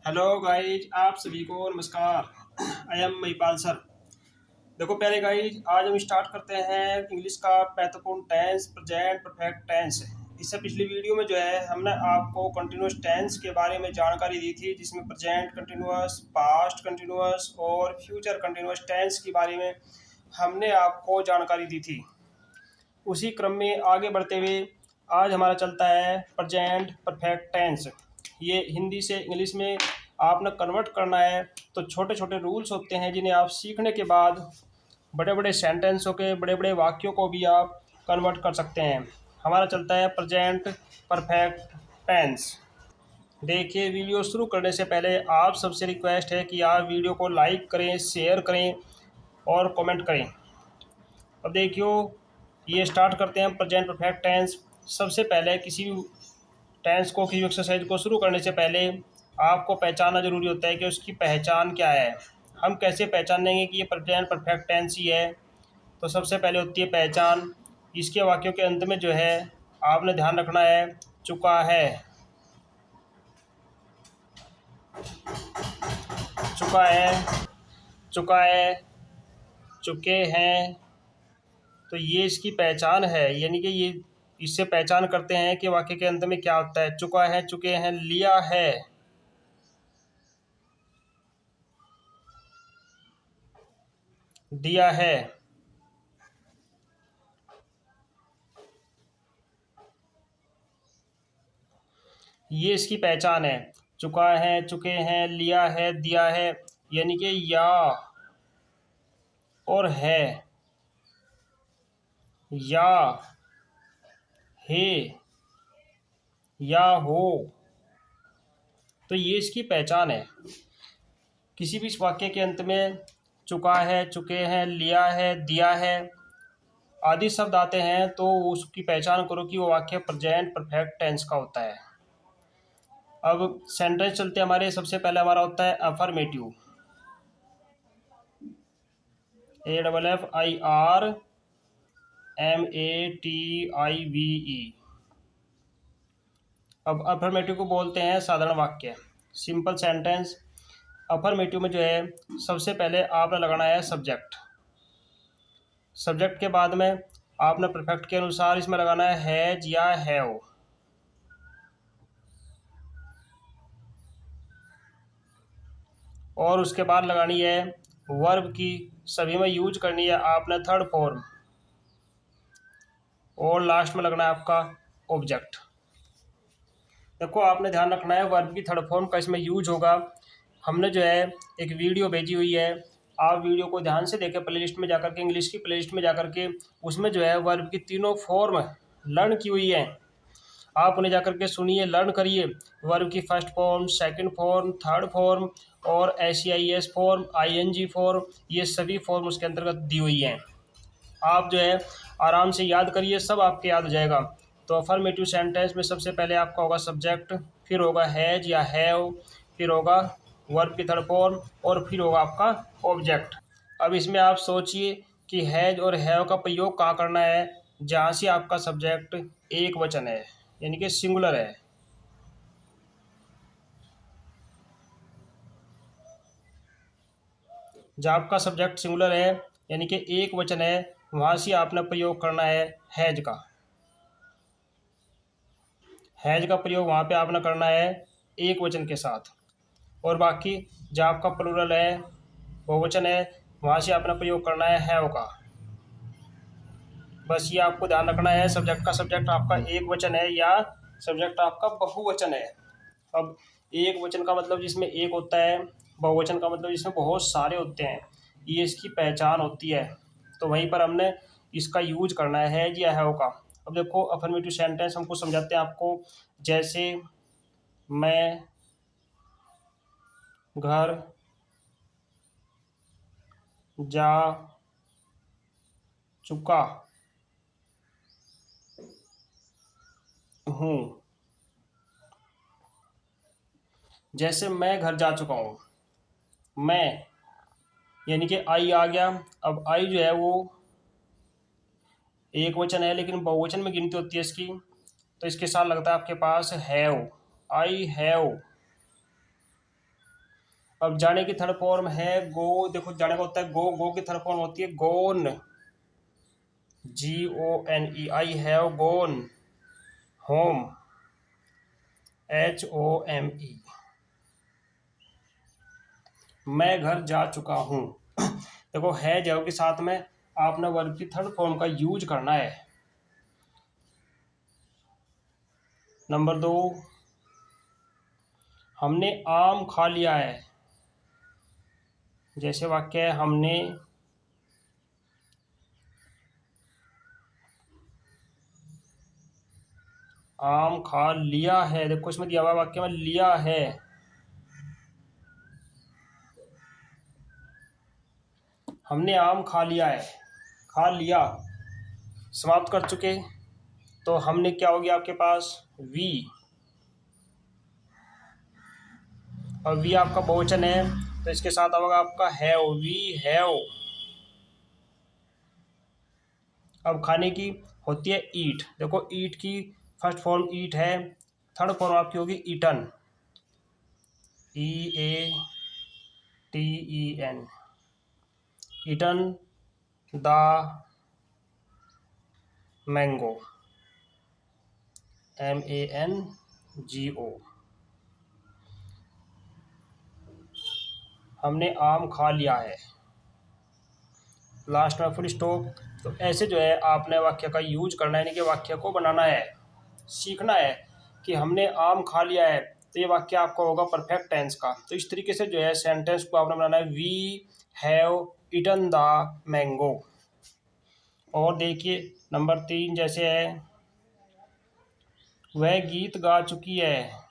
Hello guys, आप सभी को नमस्कार। I am Mahipal sir. देखो पहले गाइज, आज हम स्टार्ट करते हैं इंग्लिश का महत्वपूर्ण टेंस, प्रेजेंट परफेक्ट टेंस। इससे पिछली वीडियो में जो है हमने आपको कंटिन्यूअस टेंस के बारे में जानकारी दी थी, जिसमें प्रेजेंट कंटिन्यूअस, पास्ट कंटिन्यूअस और फ्यूचर कंटिन्यूअस टेंस के बारे में हमने आपको जानकारी दी थी। उसी क्रम में आगे बढ़ते हुए आज हमारा चलता है प्रेजेंट परफेक्ट टेंस। ये हिंदी से इंग्लिश में आपने कन्वर्ट करना है, तो छोटे छोटे रूल्स होते हैं जिन्हें आप सीखने के बाद बड़े बड़े सेंटेंसों के, बड़े बड़े वाक्यों को भी आप कन्वर्ट कर सकते हैं। हमारा चलता है प्रेजेंट परफेक्ट टेंस। देखिए, वीडियो शुरू करने से पहले आप सबसे रिक्वेस्ट है कि आप वीडियो को लाइक करें, शेयर करें और कमेंट करें। अब देखियो, ये स्टार्ट करते हैं प्रेजेंट परफेक्ट टेंस। सबसे पहले किसी भी टेंस को, किसी एक्सरसाइज को शुरू करने से पहले आपको पहचानना जरूरी होता है कि उसकी पहचान क्या है। हम कैसे पहचानेंगे कि ये प्रेजेंट परफेक्ट टेंस ही है? तो सबसे पहले होती है पहचान। इसके वाक्यों के अंत में जो है आपने ध्यान रखना है चुका है, चुका है, चुका है, चुके हैं। तो ये इसकी पहचान है, यानी कि ये इससे पहचान करते हैं कि वाक्य के अंत में क्या होता है। चुका है, चुके हैं, लिया है, दिया है। ये इसकी पहचान है। चुका है, चुके हैं, लिया है, दिया है, यानी कि या और है, या है, या हो। तो ये इसकी पहचान है। किसी भी इस वाक्य के अंत में चुका है, चुके हैं, लिया है, दिया है आदि शब्द आते हैं, तो उसकी पहचान करो कि वो वाक्य प्रेजेंट परफेक्ट टेंस का होता है। अब सेंटेंस चलते हमारे। सबसे पहले हमारा होता है अफर्मेटिव, AFFIRMATIVE। अब अफर्मेटिव को बोलते हैं साधारण वाक्य, सिंपल सेंटेंस। अफर्मेटिव में जो है सबसे पहले आपने लगाना है सब्जेक्ट। सब्जेक्ट के बाद में आपने परफेक्ट के अनुसार इसमें लगाना है हैज या हैव। और उसके बाद लगानी है वर्ब की, सभी में यूज करनी है आपने थर्ड फॉर्म। और लास्ट में लगना है आपका ऑब्जेक्ट। देखो, आपने ध्यान रखना है वर्ब की थर्ड फॉर्म का इसमें यूज होगा। हमने जो है एक वीडियो भेजी हुई है, आप वीडियो को ध्यान से देखें, प्लेलिस्ट में जाकर के, इंग्लिश की प्लेलिस्ट में जाकर के, उसमें जो है वर्ब की तीनों फॉर्म लर्न की हुई है। आप उन्हें जाकर के सुनिए, लर्न करिए। वर्ब की first form, second form, third form और SEIS फॉर्म, ING फॉर्म, ये सभी फॉर्म उसके अंतर्गत दी हुई हैं। आप जो है आराम से याद करिए, सब आपके याद हो जाएगा। तो अफर्मेटिव सेंटेंस में सबसे पहले आपका होगा सब्जेक्ट, फिर होगा हैज या हैव, फिर होगा वर्ब की थर्ड फॉर्म और फिर होगा आपका ऑब्जेक्ट। अब इसमें आप सोचिए कि हैज और हैव का प्रयोग कहाँ करना है? जहाँ से आपका सब्जेक्ट एक वचन है, यानी कि सिंगुलर है। जहाँ आपका सब्जेक्ट सिंगुलर है, यानी कि एक वचन है, वहाँ से आपने प्रयोग करना है हैज का। हैज का प्रयोग वहाँ पे आपने करना है एक वचन के साथ। और बाकी जहाँ आपका प्लूरल है, बहुवचन है, वहाँ से आपने प्रयोग करना है हैव का। बस ये आपको ध्यान रखना है, सब्जेक्ट का सब्जेक्ट आपका एक वचन है या सब्जेक्ट आपका बहुवचन है। अब एक वचन का मतलब जिसमें एक होता है, बहुवचन का मतलब जिसमें बहुत सारे होते हैं, ये इसकी पहचान होती है। तो वहीं पर हमने इसका यूज करना है जी हैव का। अब देखो, अफर्मेटिव सेंटेंस हमको समझाते हैं आपको। जैसे मैं घर जा चुका हूँ। जैसे मैं घर जा चुका हूँ, मैं यानी कि आई आ गया। अब आई जो है वो एक वचन है, लेकिन बहुवचन में गिनती होती है इसकी, तो इसके साथ लगता है आपके पास हैव। आई हैव अब जाने की थर्ड फॉर्म है गो। देखो जाने का होता है गो, गो की थर्ड फॉर्म होती है gone, GONE। I have gone home, HOME। मैं घर जा चुका हूँ। देखो है जो के साथ में आपने वर्ब की थर्ड फॉर्म का यूज करना है। नंबर 2, हमने आम खा लिया है। जैसे वाक्य है हमने आम खा लिया है। देखो इसमें दिया हुआ वाक्य में लिया है। हमने आम खा लिया है, खा लिया समाप्त कर चुके। तो हमने क्या हो गया आपके पास वी, और वी आपका बहुवचन है तो इसके साथ होगा आपका हैव, वी हैव। अब खाने की होती है ईट। देखो ईट की फर्स्ट फॉर्म ईट है, थर्ड फॉर्म आपकी होगी eaten, EATEN। Eaten the mango, MANGO। हमने आम खा लिया है, लास्ट में फुल स्टॉप। तो ऐसे जो है आपने वाक्य का यूज करना है, यानी कि वाक्य को बनाना है, सीखना है कि हमने आम खा लिया है। तो ये वाक्य आपका होगा परफेक्ट टेंस का। तो इस तरीके से जो है सेंटेंस को आपने बनाना है, we have eaten the mango. और देखिए नंबर 3 जैसे है वह गीत गा चुकी है।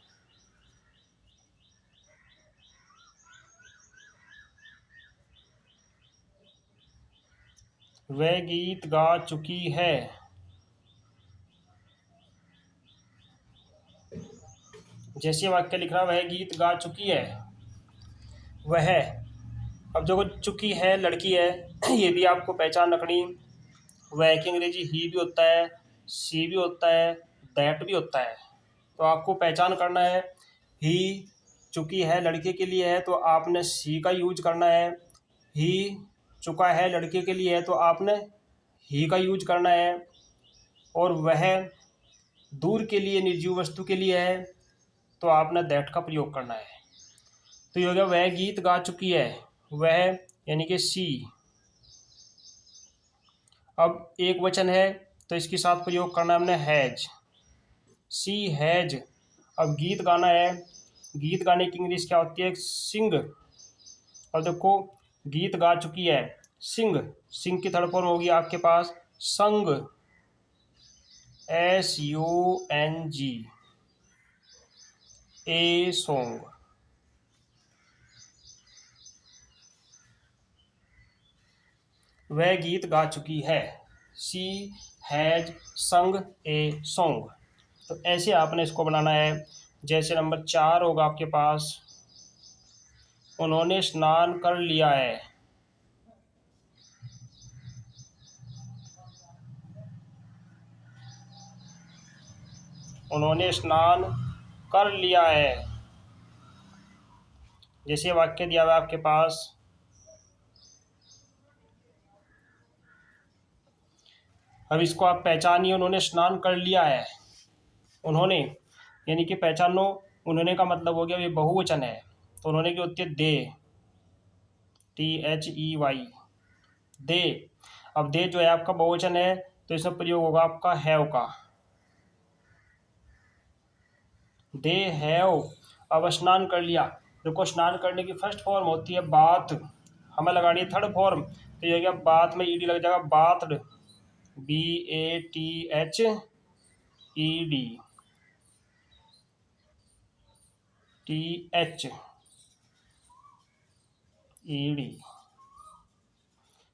वह गीत गा चुकी है। जैसे वाक्य लिख रहा वह गीत गा चुकी है, वह। अब जो चुकी है लड़की है, ये भी आपको पहचान रखनी। वह की अंग्रेजी ही भी होता है, सी भी होता है, दैट भी होता है। तो आपको पहचान करना है। ही चुकी है लड़के के लिए है तो आपने सी का यूज करना है। ही चुका है लड़के के लिए है तो आपने ही का यूज करना है। और वह दूर के लिए निर्जीव वस्तु के लिए है तो आपने दैट का प्रयोग करना है। तो ये हो गया वह गीत गा चुकी है, वह यानी कि सी। अब एक वचन है तो इसके साथ प्रयोग करना है हमने हैज, सी हैज। अब गीत गाना है, गीत गाने की इंग्लिश क्या होती है सिंग। और देखो गीत गा चुकी है सिंग, सिंग की थर्ड फॉर्म होगी आपके पास संग, SUNG, ए सॉन्ग। वह गीत गा चुकी है, सी हैज संग ए सॉन्ग। तो ऐसे आपने इसको बनाना है। जैसे नंबर 4 होगा आपके पास उन्होंने स्नान कर लिया है। उन्होंने स्नान कर लिया है। जैसे वाक्य दिया हुआ है आपके पास अब इसको आप पहचानिए, उन्होंने स्नान कर लिया है। उन्होंने यानी कि पहचानो, उन्होंने का मतलब हो गया ये बहुवचन है तो उन्होंने की होती है दे, THEY, दे। अब दे जो है आपका बहुवचन है तो इसमें प्रयोग होगा आपका हैव का, दे हैव। अब स्नान कर लिया। देखो स्नान करने की फर्स्ट फॉर्म होती है बाथ, हमें लगानी है थर्ड फॉर्म। तो ये हो गया बाथ में ईडी लग जाएगा, बाथड, BATHED, THED,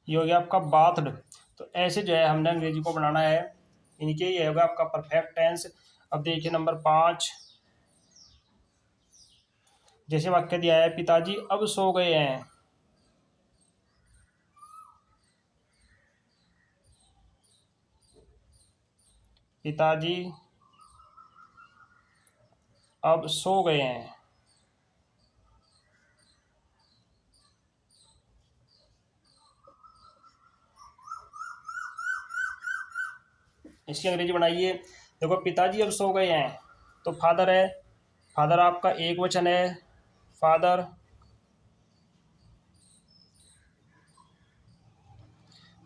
ये हो गया आपका बाथड। तो ऐसे जो है हमने अंग्रेजी को बनाना है, इनके ये होगा आपका परफेक्ट टेंस। अब देखिए नंबर 5 जैसे वाक्य दिया है पिताजी अब सो गए हैं। पिताजी अब सो गए हैं। इसकी अंग्रेजी बनाइए। देखो पिताजी अब सो गए हैं, तो फादर है, फादर आपका एक वचन है, फादर।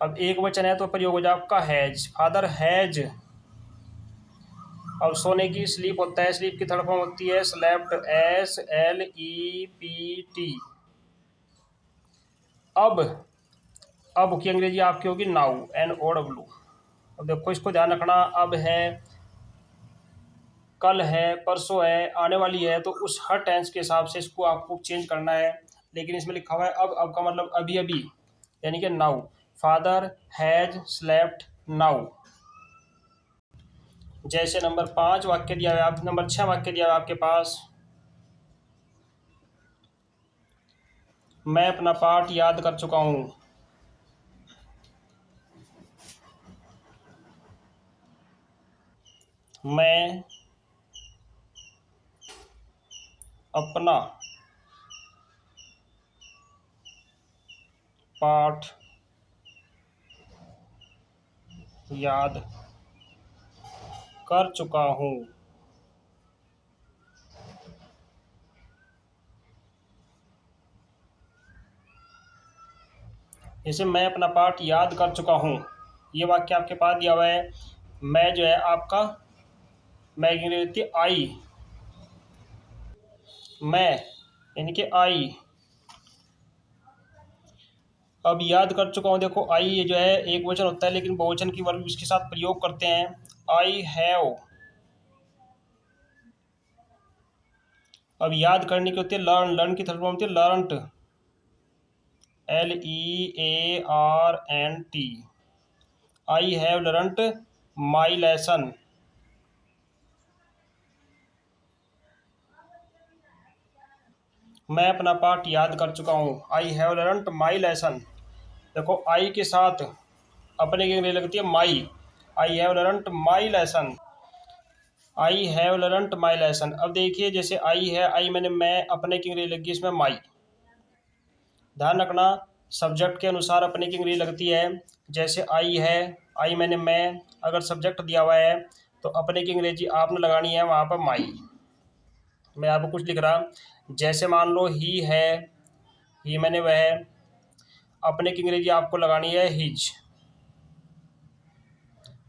अब एक वचन है तो प्रयोग हो जाए आपका हैज, फादर हैज। अब सोने की स्लीप होता है, स्लीप की थर्ड फॉर्म होती है स्लेप्ट, SLEPT। अब की अंग्रेजी आपकी होगी नाउ, NOW। अब देखो इसको ध्यान रखना, अब है, कल है, परसों है, आने वाली है, तो उस हर टेंस के हिसाब से इसको आपको चेंज करना है। लेकिन इसमें लिखा हुआ है अब का मतलब अभी अभी, यानी कि now. Father has slept now. जैसे नंबर 5 वाक्य दिया हुआ है, आप नंबर 6 वाक्य दिया हुआ है आपके पास। मैं अपना पाठ याद कर चुका हूँ। मैं अपना पाठ याद कर चुका हूँ। जैसे मैं अपना पाठ याद कर चुका हूँ, ये वाक्य आपके पास दिया हुआ है। मैं जो है आपका, मैं की अंग्रेजी होती है आई। मैं यानी कि आई। अब याद कर चुका हूँ, देखो आई ये जो है एक वचन होता है, लेकिन बहुवचन की वर्ग इसके साथ प्रयोग करते हैं। I have. अब याद करने की होती है लर्न, लर्न की थर्ड फॉर्म होती है learnt, LEARNT। I have learnt my lesson. मैं अपना पाठ याद कर चुका हूँ, आई हैव लर्नट माई लेसन। देखो आई के साथ अपने की अंग्रेजी लगती है my, I have learnt my lesson. I have learnt my lesson. अब देखिए जैसे आई है, आई मैंने मैं, अपने की अंग्रेजी लगी इसमें माई। ध्यान रखना सब्जेक्ट के अनुसार अपने की अंग्रेजी लगती है। जैसे आई है, आई मैंने मैं, अगर सब्जेक्ट दिया हुआ है तो अपने की अंग्रेजी आपने लगानी है वहाँ पर माई। मैं आपको कुछ लिख रहा, जैसे मान लो ही है, ही मैंने वह, अपने की अंग्रेजी आपको लगानी है हिज।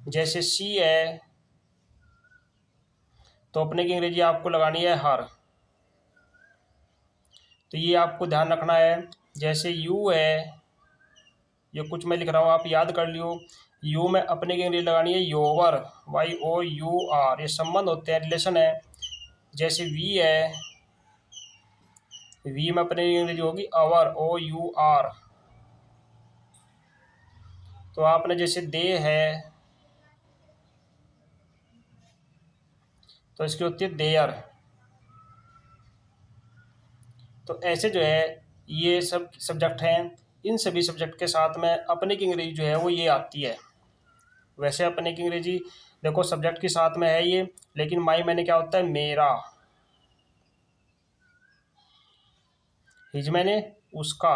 जैसे सी है, तो अपने की अंग्रेजी आपको लगानी है हर। तो ये आपको ध्यान रखना है। जैसे यू है, ये कुछ मैं लिख रहा हूँ आप याद कर लियो। यू में अपने की अंग्रेजी लगानी है योवर, YOUR। ये संबंध होते हैं, रिलेशन है। जैसे वी है, वी में अपने की अंग्रेजी होगी अवर, OUR। तो आपने जैसे दे है, तो इसकी होती है देयर। तो ऐसे जो है ये सब सब्जेक्ट हैं, इन सभी सब्जेक्ट के साथ में अपने की अंग्रेजी जो है वो ये आती है। वैसे अपने की अंग्रेजी देखो सब्जेक्ट के साथ में है ये, लेकिन माई मैंने क्या होता है मेरा, हिज मैंने उसका,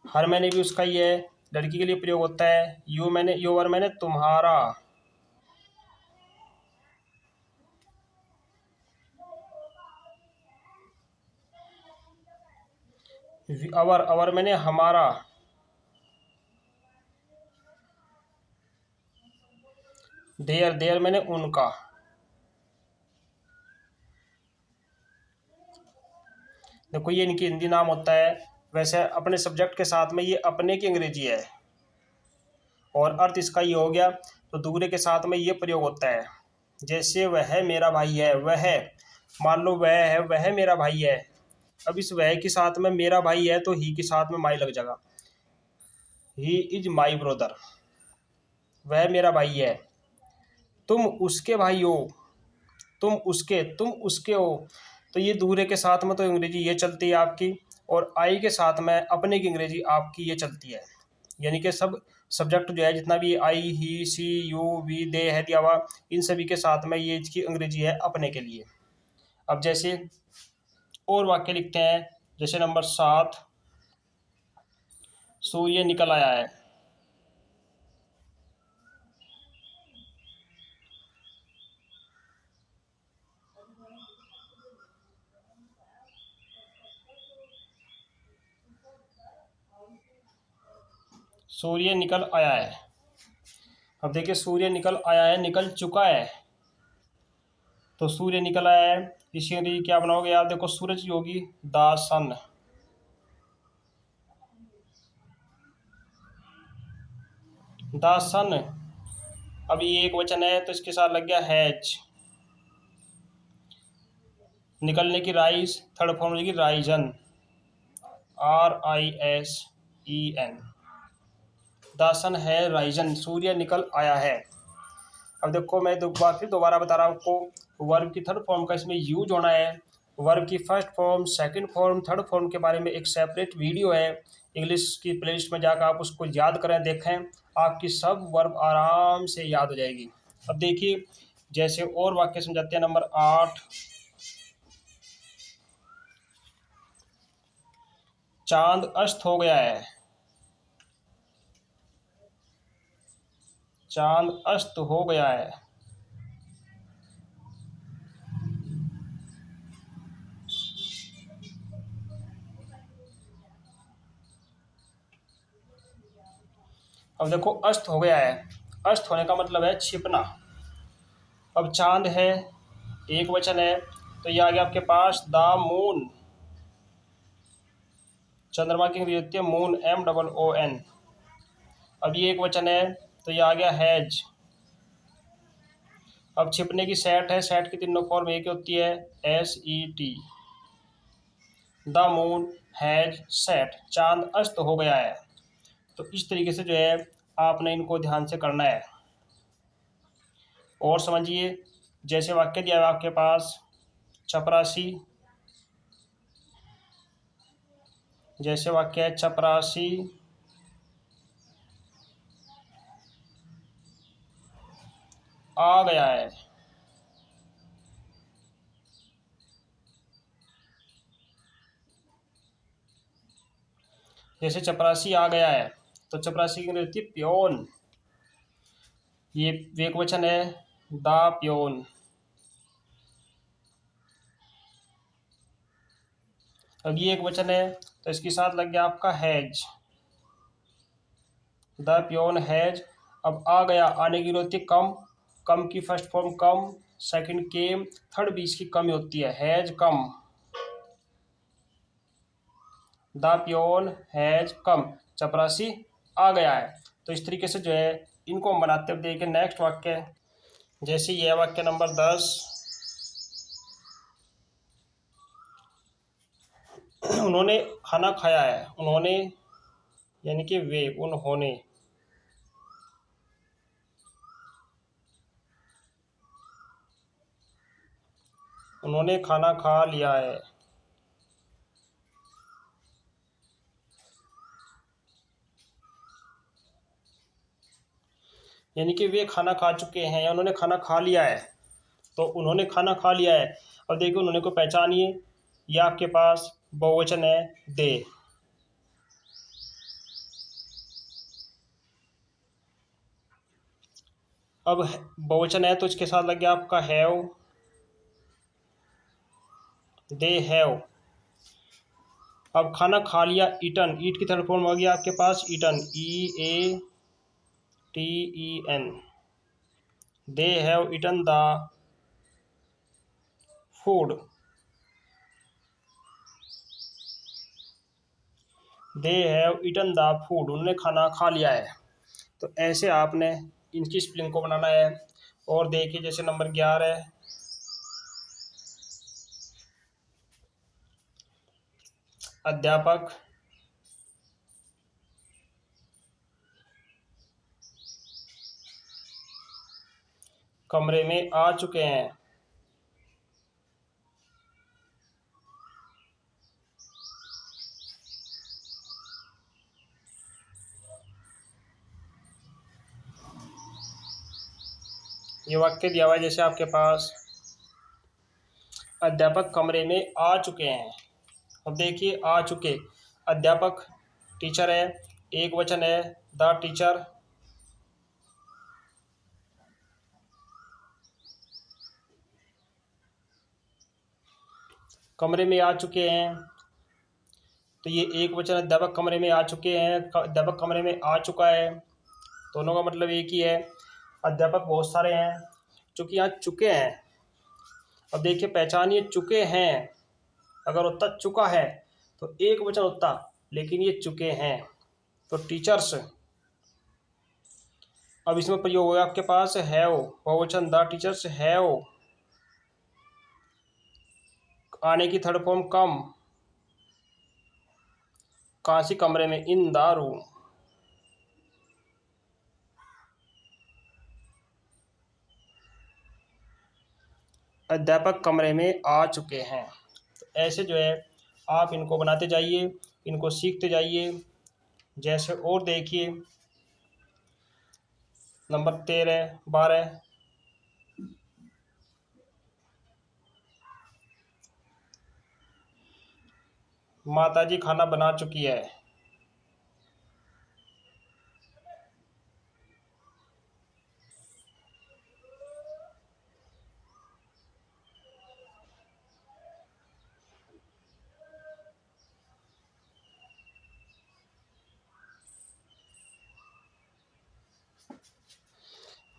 हर मैंने भी उसका ही है, लड़की के लिए प्रयोग होता है। यू मैंने, योवर मैंने तुम्हारा। अवर, अवर मैंने हमारा। देयर, देयर मैंने उनका। देखो ये इनकी हिंदी नाम होता है। वैसे अपने सब्जेक्ट के साथ में ये अपने की अंग्रेजी है, और अर्थ इसका ये हो गया। तो दूसरे के साथ में ये प्रयोग होता है। जैसे वह मेरा भाई है, वह, मान लो वह है, वह मेरा भाई है। अब इस वह के साथ में मेरा भाई है तो ही के साथ में माई लग जाएगा। ही इज माई ब्रदर, वह मेरा भाई है। तुम उसके भाई हो, तुम उसके हो। तो ये दूसरे के साथ में तो अंग्रेजी ये चलती है आपकी, और आई के साथ में अपने की अंग्रेजी आपकी ये चलती है। यानी कि सब सब्जेक्ट जो है जितना भी आई, ही, सी, यू, वी, दे है दिया हुआ, इन सभी के साथ में ये इसकी अंग्रेजी है अपने के लिए। अब जैसे और वाक्य लिखते हैं, जैसे नंबर 7, सूर्य निकल आया है। सूर्य निकल आया है। अब देखिए सूर्य निकल आया है, निकल चुका है, तो सूर्य निकल आया है, इसके लिए क्या बनाओगे आप? देखो सूरज की होगी द सन, द सन। अब ये एक वचन है तो इसके साथ लग गया हैज। निकलने की राइज, थर्ड फॉर्म लगेगी राइजन, RISEN। द सन है राइजन, सूर्य निकल आया है। अब देखो मैं फिर दोबारा बता रहा हूँ आपको, वर्ब की थर्ड फॉर्म का इसमें यूज होना है। वर्ब की first form, second form, third form के बारे में एक सेपरेट वीडियो है इंग्लिश की प्लेलिस्ट में, जाकर आप उसको याद करें, देखें, आपकी सब वर्ब आराम से याद हो जाएगी। अब देखिए जैसे और वाक्य समझाते हैं। नंबर 8, चांद अस्त हो गया है, चांद अस्त हो गया है। अब देखो अस्त हो गया है, अस्त होने का मतलब है छिपना। अब चांद है, एक वचन है, तो ये आ गया आपके पास द मून, चंद्रमा की अंग्रेजी होती है मून, MOON। अब ये एक वचन है तो ये आ गया हैज। अब छिपने की सेट है, सेट की तीनों फॉर्म एक ही होती है, SET। The moon has set, चांद अस्त हो गया है। तो इस तरीके से जो है आपने इनको ध्यान से करना है। और समझिए जैसे वाक्य दिया है आपके पास, चपरासी, जैसे वाक्य है चपरासी आ गया है। जैसे चपरासी आ गया है तो चपरासी की होती है प्योन, ये एक वचन है द प्योन। अब ये एक वचन है तो इसके साथ लग गया आपका हैज, द प्योन हैज। अब आ गया, आने की होती है कम, कम की फर्स्ट फॉर्म कम, सेकंड केम, थर्ड भी इसकी कम होती है, has come. The peon has come, चपरासी आ गया है। तो इस तरीके से जो है इनको हम बनाते हुए देखिए नेक्स्ट वाक्य। जैसे यह वाक्य नंबर 10, उन्होंने खाना खाया है, उन्होंने यानी कि वे, उन्होंने, उन्होंने खाना खा लिया है। यानी कि वे खाना खा चुके हैं या उन्होंने खाना खा लिया है, तो उन्होंने खाना खा लिया है। अब देखिए उन्होंने को पहचानिए, ये आपके पास बहुवचन है दे। अब बहुवचन है तो इसके साथ लग गया आपका हैव, दे हैव। अब खाना खा लिया, ईटन, ईट की थर्ड फॉर्म हो गया आपके पास eaten, EATEN। They have eaten the food, they have eaten the food, उन्होंने खाना खा लिया है। तो ऐसे आपने इनकी स्पेलिंग को बनाना है। और देखिए जैसे नंबर 11 है, अध्यापक कमरे में आ चुके हैं। ये वाक्य दिया हुआ है जैसे आपके पास, अध्यापक कमरे में आ चुके हैं। अब देखिए आ चुके, अध्यापक टीचर है, एक वचन है द टीचर। कमरे में आ चुके हैं तो ये एक वचन अध्यापक कमरे में आ चुके हैं, अध्यापक कमरे में आ चुका है, दोनों का मतलब एक ही है। अध्यापक बहुत सारे हैं, चूंकि यहाँ चुके हैं। अब देखिए पहचानिए चुके हैं, अगर होता चुका है तो एक वचन होता, लेकिन ये चुके हैं तो टीचर्स। अब इसमें प्रयोग होगा आपके पास हैव, बहुवचन द टीचर्स हैव, आने की थर्ड फॉर्म कम, कांसी कमरे में इन द रूम। अध्यापक कमरे में आ चुके हैं। तो ऐसे जो है आप इनको बनाते जाइए, इनको सीखते जाइए। जैसे और देखिए नंबर 13 12, माताजी खाना बना चुकी है।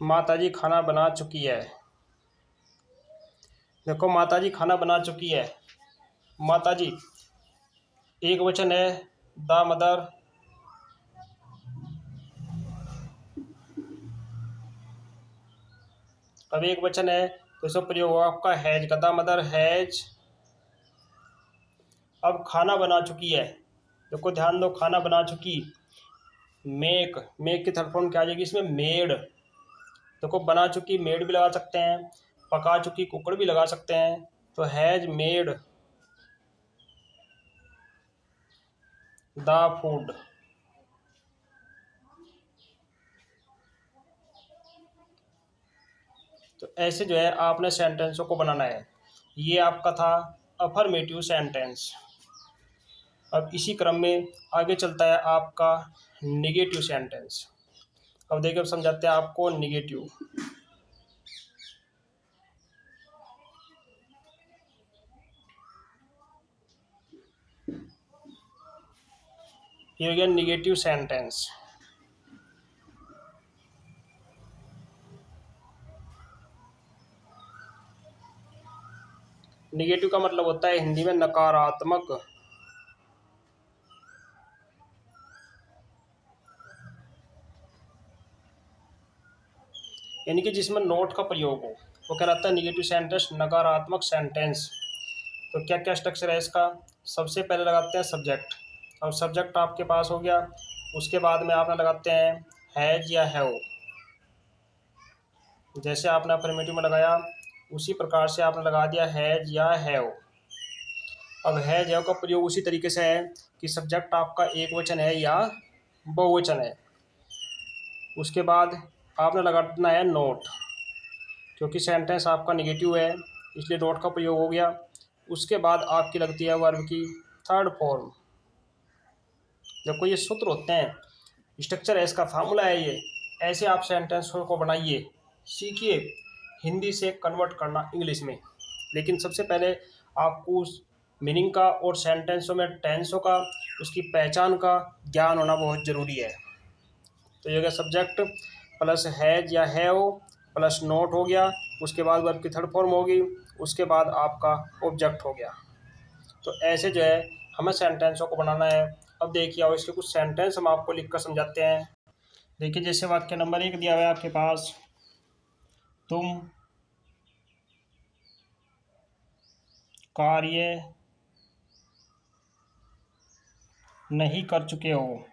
माताजी खाना बना चुकी है। देखो माताजी खाना बना चुकी है, माताजी एक वचन है, द मदर। अब एक वचन है तो इसका प्रयोग होगा आपका हैज का, द मदर हैज। अब खाना बना चुकी है, देखो ध्यान दो, खाना बना चुकी, मेक, मेक की थर्ड फॉर्म क्या आ जाएगी इसमें, मेड। देखो बना चुकी मेड भी लगा सकते हैं, पका चुकी कुकड़ भी लगा सकते हैं, तो हैज मेड द फूड। तो ऐसे जो है आपने सेंटेंसों को बनाना है। ये आपका था अफर्मेटिव सेंटेंस। अब इसी क्रम में आगे चलता है आपका निगेटिव सेंटेंस। अब देखिए, अब समझाते हैं आपको निगेटिव। ये हो गया निगेटिव सेंटेंस। निगेटिव का मतलब होता है हिंदी में नकारात्मक। यानी कि जिसमें नोट का प्रयोग हो, वो कहलाता है निगेटिव सेंटेंस, नकारात्मक सेंटेंस। तो क्या क्या स्ट्रक्चर है इसका, सबसे पहले लगाते हैं सब्जेक्ट। अब सब्जेक्ट आपके पास हो गया, उसके बाद में आपने लगाते हैं हैज या हैव। जैसे आपने अफर्मेटिव में लगाया उसी प्रकार से आपने लगा दिया हैज या हैव। अब हैज हैव का प्रयोग उसी तरीके से है कि सब्जेक्ट आपका एक वचन है या बहुवचन है, उसके बाद आपने लगाना है नोट, क्योंकि सेंटेंस आपका निगेटिव है इसलिए नोट का प्रयोग हो गया। उसके बाद आपकी लगती है वर्ब की थर्ड फॉर्म। देखो ये सूत्र होते हैं, स्ट्रक्चर है इसका, फार्मूला है ये। ऐसे आप सेंटेंसों को बनाइए, सीखिए हिंदी से कन्वर्ट करना इंग्लिश में। लेकिन सबसे पहले आपको उस मीनिंग का और सेंटेंसों में टेंसों का, उसकी पहचान का ज्ञान होना बहुत ज़रूरी है। तो ये हो गया सब्जेक्ट प्लस हैज या हैव प्लस नोट हो गया, उसके बाद वर्ब की थर्ड फॉर्म होगी, उसके बाद आपका ऑब्जेक्ट हो गया। तो ऐसे जो है हमें सेंटेंसों को बनाना है। अब देखिए और इसके कुछ सेंटेंस हम आपको लिख कर समझाते हैं। देखिए जैसे वाक्य नंबर 1 दिया हुआ है आपके पास, तुम कार्य नहीं कर चुके हो।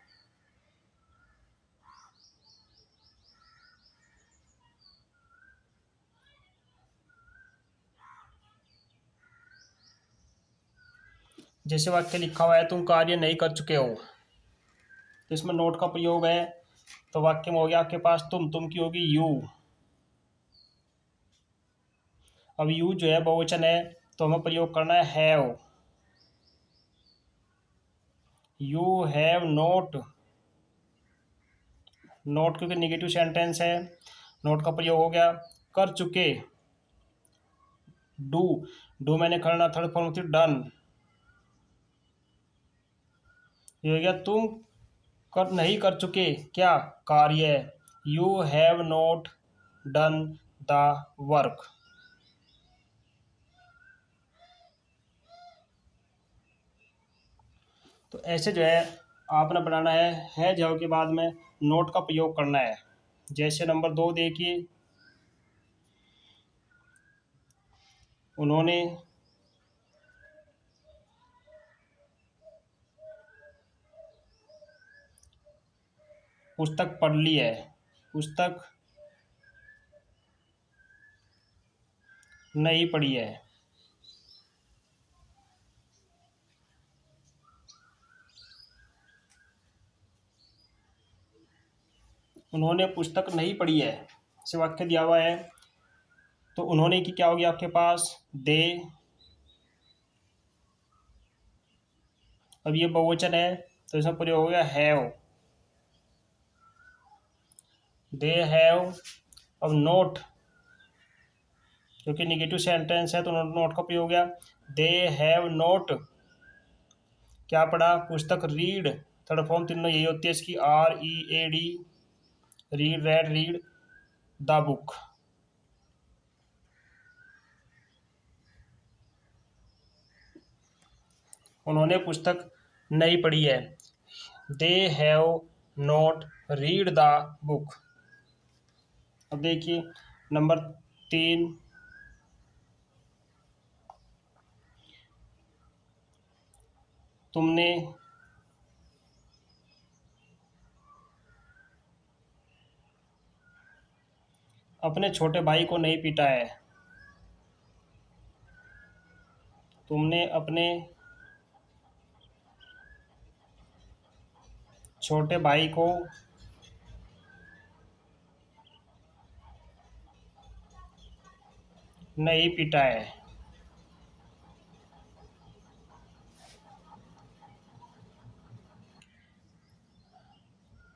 जैसे वाक्य लिखा हुआ है तुम कार्य नहीं कर चुके हो, तो इसमें नोट का प्रयोग है। तो वाक्य में हो गया आपके पास तुम की होगी यू। अब यू जो है बहुवचन है तो हमें प्रयोग करना है have. You have note, note क्योंकि निगेटिव सेंटेंस है, नोट का प्रयोग हो गया। कर चुके, डू, डू मैंने करना थर्ड फॉर्म थी डन। ये हो गया तुम नहीं कर चुके क्या कार्य, you have not done the work. तो ऐसे जो है आपने बनाना है जवाब के बाद में नोट का प्रयोग करना है। जैसे नंबर 2 देखिए, उन्होंने पुस्तक पढ़ ली है, पुस्तक नहीं पढ़ी है। उन्होंने पुस्तक नहीं पढ़ी है, से वाक्य दिया हुआ है। तो उन्होंने की क्या होगी आपके पास, दे। अब ये बहुवचन है तो इसमें प्रयोग हो गया हैव, दे हैव। अब नोट, क्योंकि निगेटिव सेंटेंस है तो नोट का प्रयोग हो गया, दे हैव नोट क्या पढ़ा, पुस्तक। रीड, थर्ड फॉर्म तीनों यही होती है इसकी, READ, read, red, read the book. उन्होंने पुस्तक नहीं पढ़ी है, they have not read the book. अब देखिए नंबर 3, तुमने अपने छोटे भाई को नहीं पीटा है, तुमने अपने छोटे भाई को नहीं पीटा है।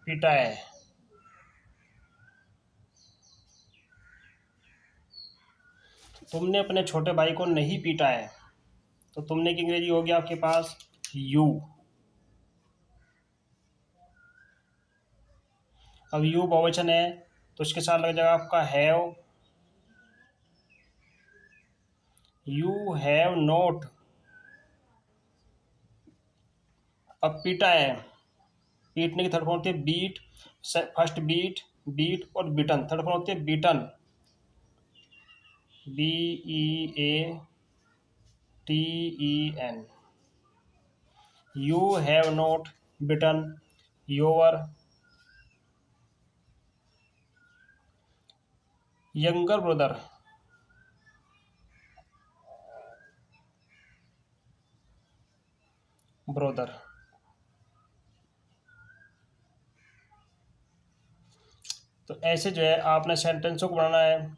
पीटा है, तुमने अपने छोटे भाई को नहीं पीटा है, तो तुमने की अंग्रेजी होगी आपके पास यू। अब यू बहुवचन है तो इसके साथ लग जाएगा आपका हैव, यू हैव नोट। अब पीटा है, पीटने की थर्ड फॉर्म होती है बीट, फर्स्ट बीट, बीट और बीटन, थर्ड फॉर्म होती है beaten, BEATEN। You have not beaten your younger brother. Brother, तो ऐसे जो है आपने सेंटेंसों को बनाना है।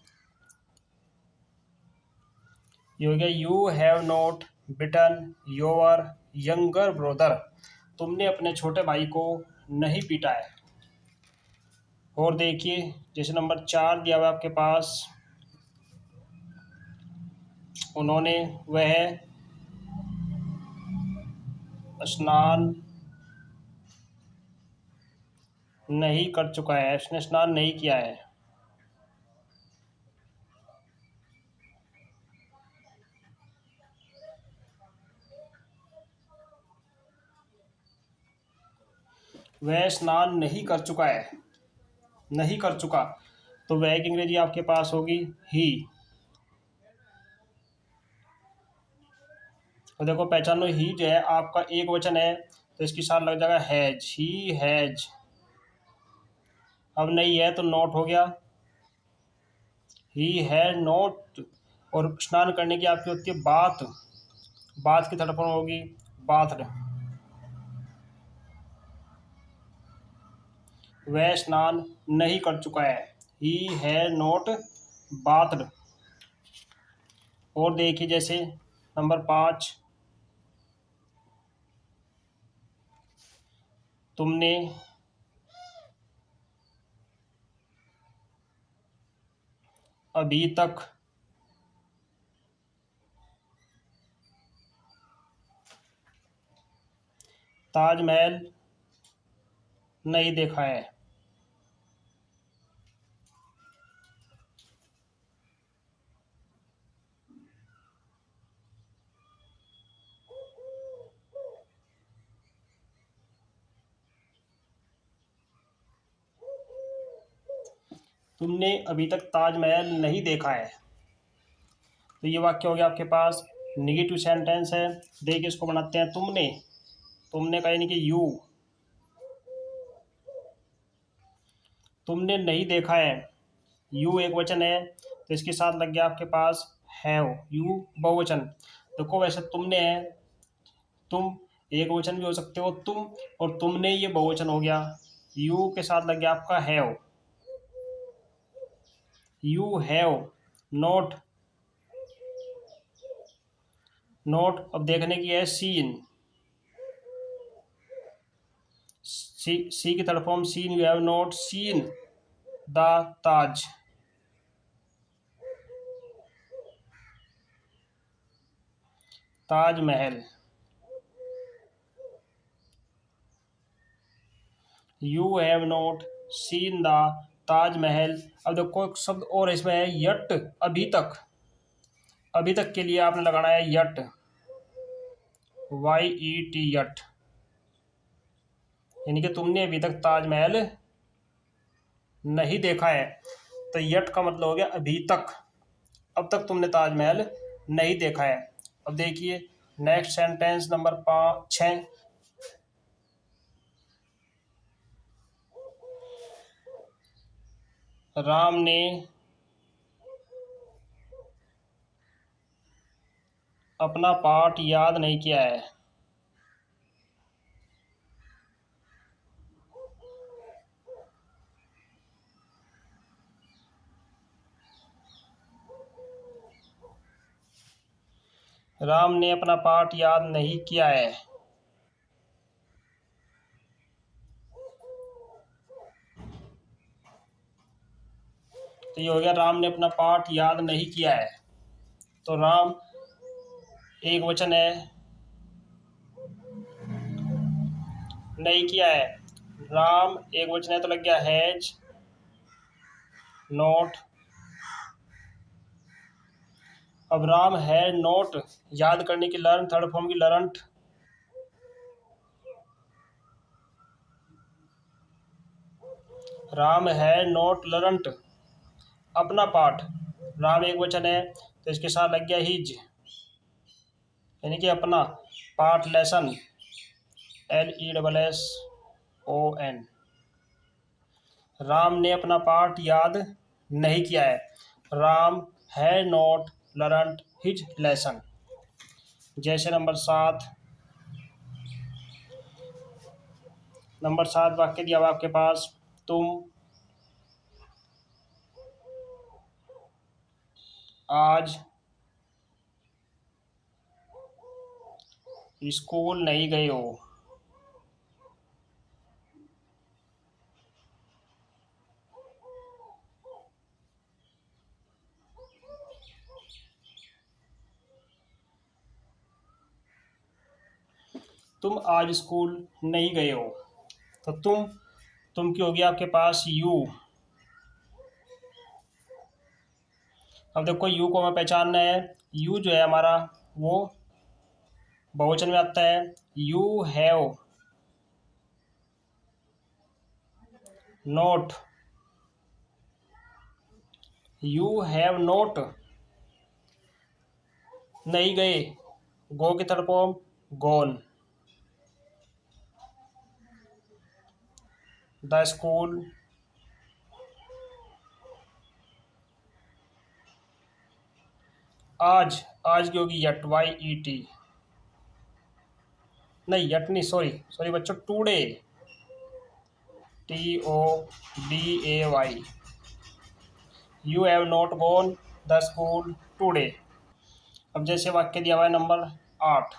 ये हो गया you have not bitten your younger brother, तुमने अपने छोटे भाई को नहीं पीटा है। और देखिए जैसे नंबर 4 दिया हुआ है आपके पास, उन्होंने वह स्नान नहीं कर चुका है, उसने स्नान नहीं किया है। वह स्नान नहीं कर चुका है, नहीं कर चुका, तो वह की अंग्रेजी आपके पास होगी ही। तो देखो पहचानो, ही जो है आपका एक वचन है तो इसके साथ लग जाएगा हैज, ही हैज। अब नहीं है तो नॉट हो गया, ही हैज नॉट। और स्नान करने की आपकी होती है बात, बात की थर्ड फॉर्म होगी बाथड। वह स्नान नहीं कर चुका है, ही हैज नॉट बाथड। और देखिए जैसे नंबर 5, तुमने अभी तक ताजमहल नहीं देखा है। तुमने अभी तक ताजमहल नहीं देखा है। तो ये वाक्य हो गया आपके पास, निगेटिव सेंटेंस है। देखिए इसको बनाते हैं। तुमने का यानी कि यू, तुमने नहीं देखा है। यू एक वचन है, तो इसके साथ लग गया आपके पास हैव। यू बहुवचन। देखो वैसे तुमने है, तुम एक वचन भी हो सकते हो तुम, और तुमने ये बहुवचन हो गया। यू के साथ लग गया आपका have. You have not, note अब देखने की है सीन। सी की third form seen, you have not seen the Taj. Taj Mahal. You have not seen the Taj Mahal. अब देखो एक शब्द और इसमें है यट, अभी तक। अभी तक के लिए आपने लगाना है यट, YET यट, यानी कि तुमने अभी तक ताजमहल नहीं देखा है। तो यट का मतलब हो गया अभी तक, अब तक तुमने ताजमहल नहीं देखा है। अब देखिए नेक्स्ट सेंटेंस नंबर 6। राम ने अपना पाठ याद नहीं किया है। राम ने अपना पाठ याद नहीं किया है। तो ये हो गया राम ने अपना पाठ याद नहीं किया है। तो राम एक वचन है, नहीं किया है। राम एक वचन है तो लग गया हैज नॉट। अब राम है नॉट, याद करने की लर्न, थर्ड फॉर्म की लर्नट। राम है नॉट लर्नट अपना पाठ। राम एक वचन है तो इसके साथ लग गया हिज, यानी कि अपना पाठ, लेसन, LESSON। राम ने अपना पाठ याद नहीं किया है। राम है नॉट लर्नड हिज लेसन। जैसे नंबर 7 वाक्य दिया हुआ आपके पास, तुम आज स्कूल नहीं गए हो। तुम आज स्कूल नहीं गए हो। तो तुम की होगी आपके पास यू। अब देखो यू को हमें पहचानना है। यू जो है हमारा वो बहुवचन में आता है। You have note, you have note नहीं गए, गो की तरफ गोन। द स्कूल आज की होगी यट, YET। नहीं यट नहीं, सॉरी सॉरी बच्चों, today, TODAY। You have not gone the school today. अब जैसे वाक्य दिया हुआ है नंबर 8।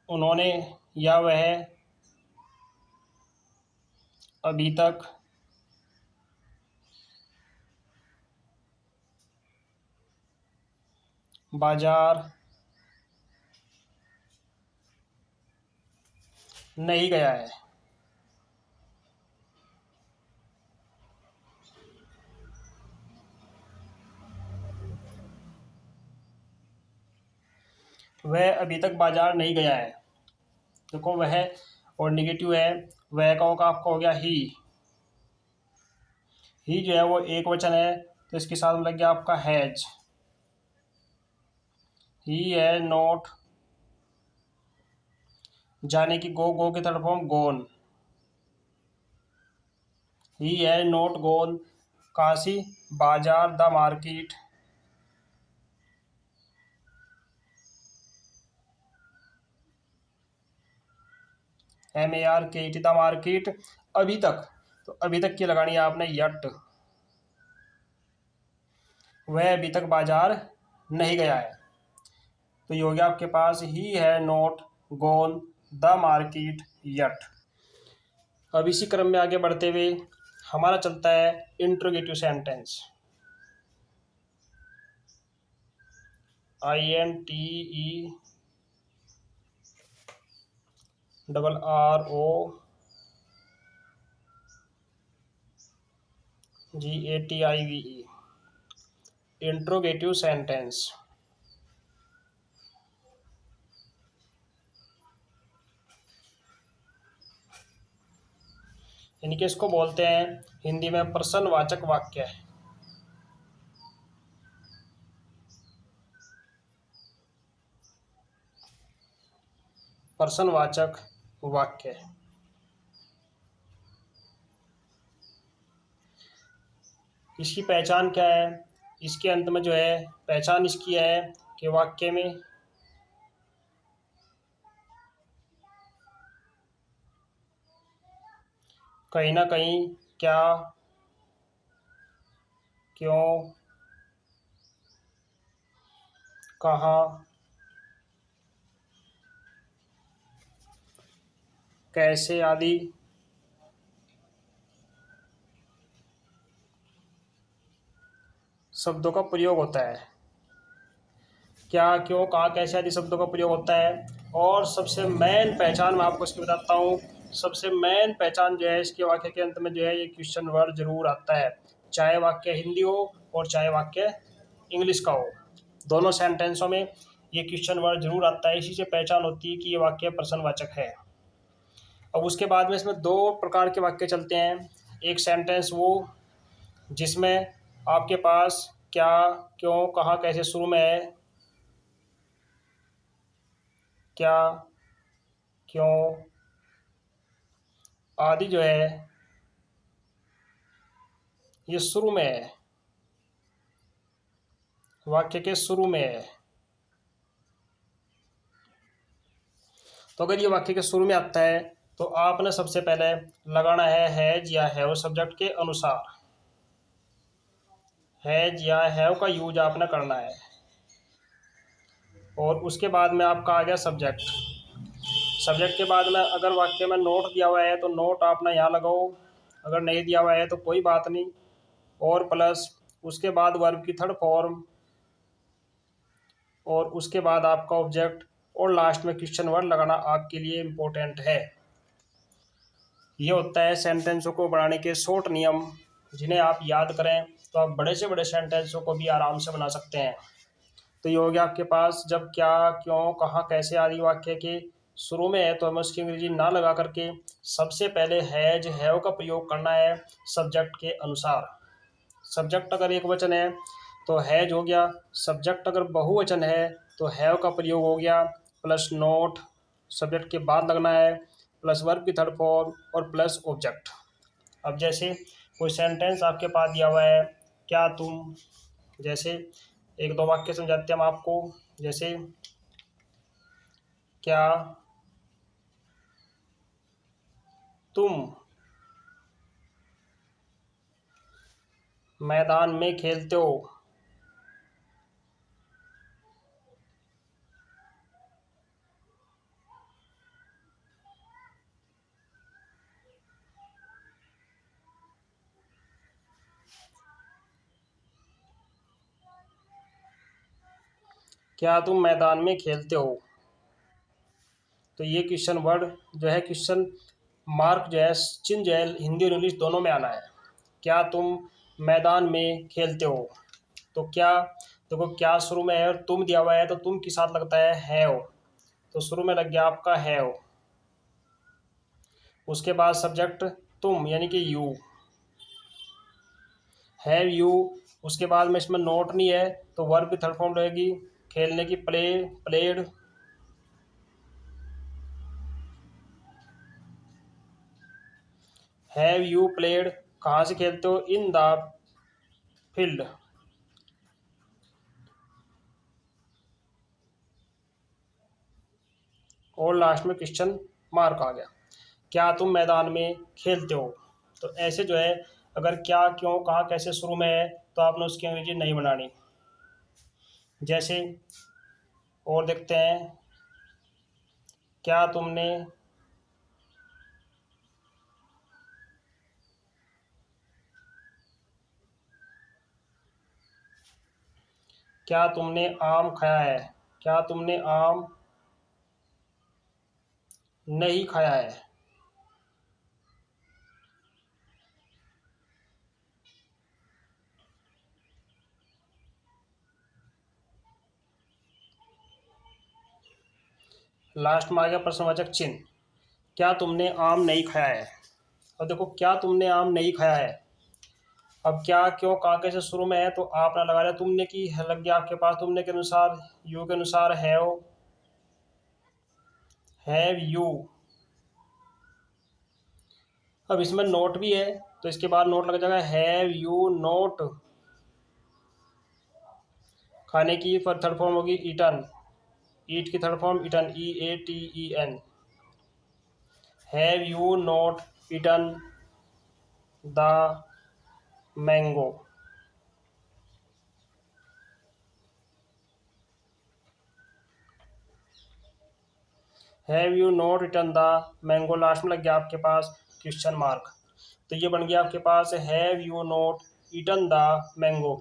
उन्होंने या वह अभी तक बाजार नहीं गया है। वह अभी तक बाजार नहीं गया है। देखो वह और निगेटिव है। वह का आपका हो गया ही जो है वो एक वचन है, तो इसके साथ में लग गया आपका हैज। ही है नॉट, जाने की गो की तरफ हम गोन। ही है नॉट गोन काशी बाजार the market. MARKET the market. अभी तक, तो अभी तक की लगानी है आपने यट। वह अभी तक बाजार नहीं गया है। तो ये हो गया आपके पास ही है not gone the market yet. अब इसी क्रम में आगे बढ़ते हुए हमारा चलता है interrogative sentence. INTERROGATIVE, interrogative sentence. इनके इसको बोलते हैं हिंदी में प्रश्नवाचक वाक्य। प्रश्नवाचक वाक्य। इसकी पहचान क्या है? इसके अंत में जो है पहचान इसकी है कि वाक्य में कहीं ना कहीं क्या, क्यों, कहाँ, कैसे आदि शब्दों का प्रयोग होता है। क्या, क्यों, कहाँ, कैसे आदि शब्दों का प्रयोग होता है। और सबसे मेन पहचान मैं आपको इसकी बताता हूँ। सबसे मेन पहचान जो है इसके वाक्य के अंत में जो है ये क्वेश्चन वर्ड जरूर आता है, चाहे वाक्य हिंदी हो और चाहे वाक्य इंग्लिश का हो। दोनों सेंटेंसों में ये क्वेश्चन वर्ड जरूर आता है। इसी से पहचान होती है कि ये वाक्य प्रश्नवाचक है। अब उसके बाद में इसमें दो प्रकार के वाक्य चलते हैं। एक सेंटेंस वो जिसमें आपके पास क्या, क्यों, कहाँ, कैसे शुरू में है। क्या, क्यों आदि जो है ये शुरू में है, वाक्य के शुरू में है। तो अगर ये वाक्य के शुरू में आता है तो आपने सबसे पहले लगाना है हैज या हैव सब्जेक्ट के अनुसार। हैज या हैव का यूज आपने करना है। और उसके बाद में आपका आ गया सब्जेक्ट। सब्जेक्ट के बाद में अगर वाक्य में नोट दिया हुआ है तो नोट आपने यहाँ लगाओ, अगर नहीं दिया हुआ है तो कोई बात नहीं। और प्लस उसके बाद वर्ब की थर्ड फॉर्म, और उसके बाद आपका ऑब्जेक्ट, और लास्ट में क्वेश्चन वर्ड लगाना आपके लिए इम्पोर्टेंट है। ये होता है सेंटेंसों को बनाने के शॉर्ट नियम, जिन्हें आप याद करें तो आप बड़े से बड़े सेंटेंसों को भी आराम से बना सकते हैं। तो ये हो गया आपके पास जब क्या, क्यों, कहाँ, कैसे आदि वाक्य के शुरू में है तो हमें उसकी अंग्रेजी ना लगा करके सबसे पहले हैज हैव का प्रयोग करना है सब्जेक्ट के अनुसार। सब्जेक्ट अगर एक वचन है तो हैज हो गया, सब्जेक्ट अगर बहुवचन है तो हैव का प्रयोग हो गया, प्लस नोट सब्जेक्ट के बाद लगना है, प्लस वर्ब की थर्ड फॉर्म और प्लस ऑब्जेक्ट। अब जैसे कोई सेंटेंस आपके पास दिया हुआ है, क्या तुम, जैसे एक दो वाक्य समझाते हैं हम आपको। जैसे क्या तुम मैदान में खेलते हो। क्या तुम मैदान में खेलते हो। तो ये क्वेश्चन वर्ड जो है, क्वेश्चन मार्क जो है, चिन्ह जो है, हिंदी और इंग्लिश दोनों में आना है। क्या तुम मैदान में खेलते हो? तो क्या, देखो क्या शुरू में है और तुम दिया हुआ है, तो तुम के साथ लगता है हैव, तो शुरू में लग गया आपका हैव। उसके बाद सब्जेक्ट तुम यानी कि यू, हैव यू। उसके बाद में इसमें नोट नहीं है तो वर्ब की थर्ड फॉर्म रहेगी खेलने की, play, played. Have you played, कहाँ से खेलते हो? In the field. और लास्ट में क्वेश्चन मार्क आ गया। क्या तुम मैदान में खेलते हो? तो ऐसे जो है, अगर क्या, क्यों, कहाँ, कैसे शुरू में है तो आपने उसकी अंग्रेजी नहीं बनानी। जैसे और देखते हैं, क्या तुमने क्या तुमने आम खाया है? क्या तुमने आम नहीं खाया है? लास्ट में आ गया प्रश्नवाचक चिन्ह। क्या तुमने आम नहीं खाया है? अब देखो, क्या तुमने आम नहीं खाया है, अब क्या, क्यों, कहाँ, कैसे शुरू में है तो आपने लगा लिया तुमने की है, लग गया आपके पास तुमने के अनुसार, यू के अनुसार हैव यू। अब इसमें नोट भी है तो इसके बाद नोट लग जाएगा हैव यू नोट। खाने की पर थर्ड फॉर्म होगी ईटन, ईट की third form eaten, EATEN। Have you not eaten the mango. Have you not eaten the mango, last में लग गया आपके पास क्वेश्चन मार्क। तो ये बन गया आपके पास have you not eaten the mango.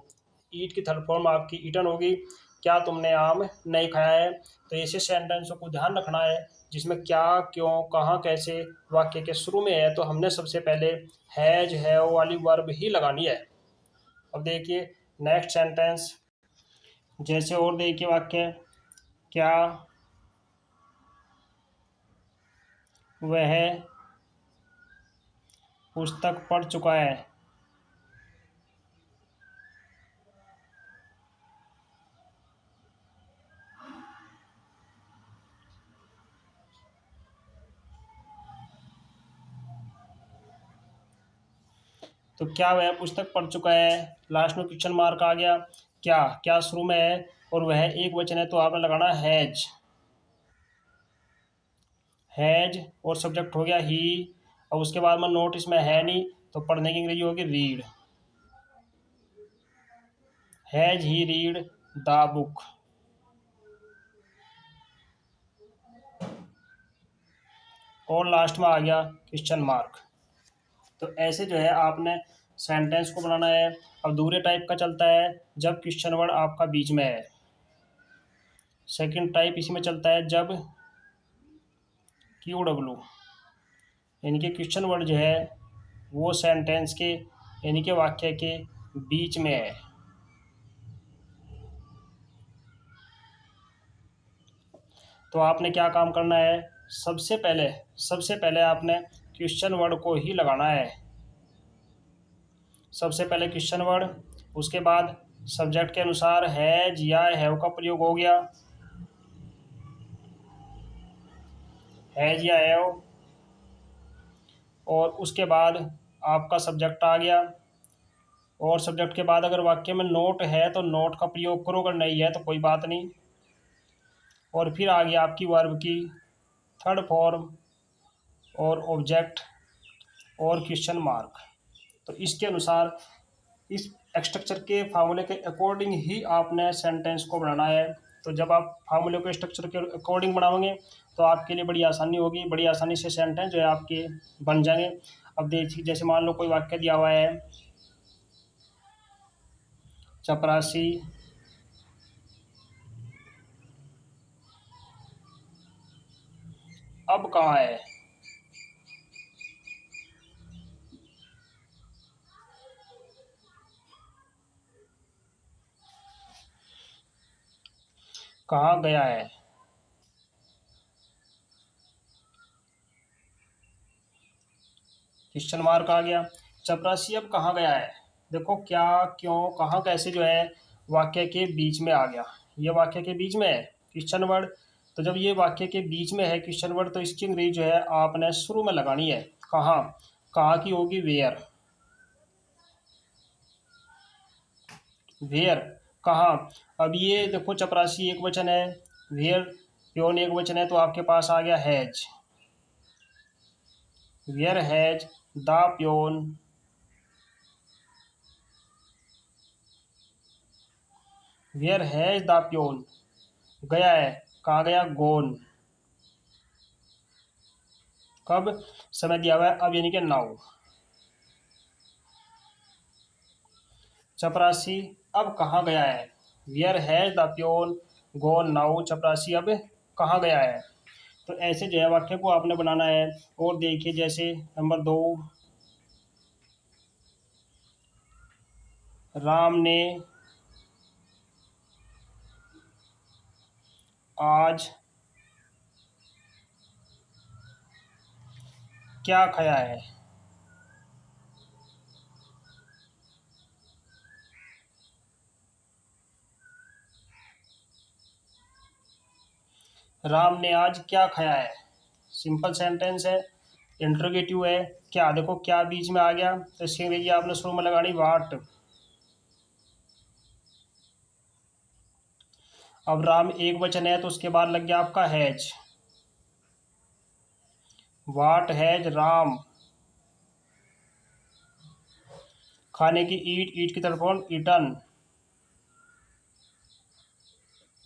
Eat की थर्ड फॉर्म आपकी ईटन होगी। क्या तुमने आम नहीं खाया है? तो ऐसे सेंटेंसों को ध्यान रखना है जिसमें क्या, क्यों, कहाँ, कैसे वाक्य के शुरू में है तो हमने सबसे पहले हैज, हैव वाली वर्ब ही लगानी है। अब देखिए नेक्स्ट सेंटेंस, जैसे और देखिए वाक्य, क्या वह पुस्तक पढ़ चुका है? तो क्या वह पुस्तक पढ़ चुका है, लास्ट में क्वेश्चन मार्क आ गया। क्या, क्या शुरू में है और वह एक वचन है तो आपने लगाना हैज, हैज और सब्जेक्ट हो गया ही। और उसके बाद में नोट इसमें है नहीं तो पढ़ने की अंग्रेजी होगी read, has he read the book. और लास्ट में आ गया क्वेश्चन मार्क। तो ऐसे जो है आपने सेंटेंस को बनाना है। अब दूसरे टाइप का चलता है जब क्वेश्चन वर्ड आपका बीच में है। सेकंड टाइप इसमें चलता है जब QW यानी कि क्वेश्चन वर्ड जो है वो सेंटेंस के यानी कि वाक्य के बीच में है। तो आपने क्या काम करना है, सबसे पहले आपने क्वेश्चन वर्ड को ही लगाना है। सबसे पहले क्वेश्चन वर्ड, उसके बाद सब्जेक्ट के अनुसार हैज या हैव का प्रयोग हो गया, हैज या हैव। और उसके बाद आपका सब्जेक्ट आ गया। और सब्जेक्ट के बाद अगर वाक्य में नोट है तो नोट का प्रयोग करो, अगर नहीं है तो कोई बात नहीं। और फिर आ गया आपकी वर्ब की थर्ड फॉर्म और ऑब्जेक्ट और क्वेश्चन मार्क। तो इसके अनुसार, इस स्ट्रक्चर के फार्मूले के अकॉर्डिंग ही आपने सेंटेंस को बनाना है। तो जब आप फार्मूले को स्ट्रक्चर के अकॉर्डिंग बनाओगे तो आपके लिए बड़ी आसानी होगी, बड़ी आसानी से सेंटेंस जो है आपके बन जाएंगे। अब देखिए, जैसे मान लो कोई वाक्य दिया हुआ है, चपरासी अब कहाँ है। कहाँ गया है। क्वेश्चन मार्क आ गया। चपरासी अब कहाँ गया है। देखो क्या, क्यों, कहाँ, कैसे जो है वाक्य के बीच में आ गया। ये वाक्य के बीच में है क्वेश्चन वर्ड। तो जब ये वाक्य के बीच में है क्वेश्चन वर्ड तो इसकी अंग्रेजी जो है आपने शुरू में लगानी है। कहाँ, कहाँ की होगी वेयर। वेयर कहाँ। अब ये देखो चपरासी एक वचन है, वेयर प्योन एक वचन है, तो आपके पास आ गया has. Where has the peon, where has the peon, गया है, कहाँ गया, गोन। कब, समय दिया हुआ है अब यानी कि नाउ। चपरासी अब कहाँ गया है। Where has the peon gone now, चपरासी अब कहाँ गया है। तो ऐसे जो है वाक्य को आपने बनाना है। और देखिए जैसे नंबर 2, राम ने आज क्या खाया है। राम ने आज क्या खाया है। सिंपल सेंटेंस है, इंट्रोगेटिव है। क्या, देखो क्या बीच में आ गया तो इसकी अंग्रेजी आपने शुरू में लगानी वाट। अब राम एक वचन है तो उसके बाद लग गया आपका हैज। वाट हैज राम, खाने की ईट, ईट की तरफ कौन, ईटन।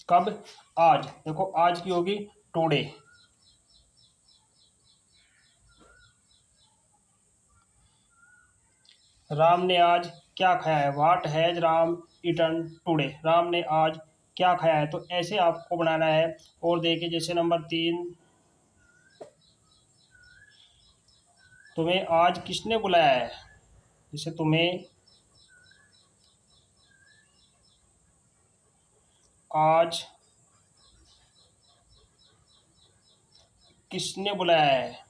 कब, आज। देखो आज की होगी टुडे। राम ने आज क्या खाया है। What has Ram eaten today, Ram ने आज क्या खाया है। तो ऐसे आपको बनाना है। और देखिए जैसे नंबर 3, तुम्हें आज किसने बुलाया है। जैसे तुम्हें आज किसने बुलाया है।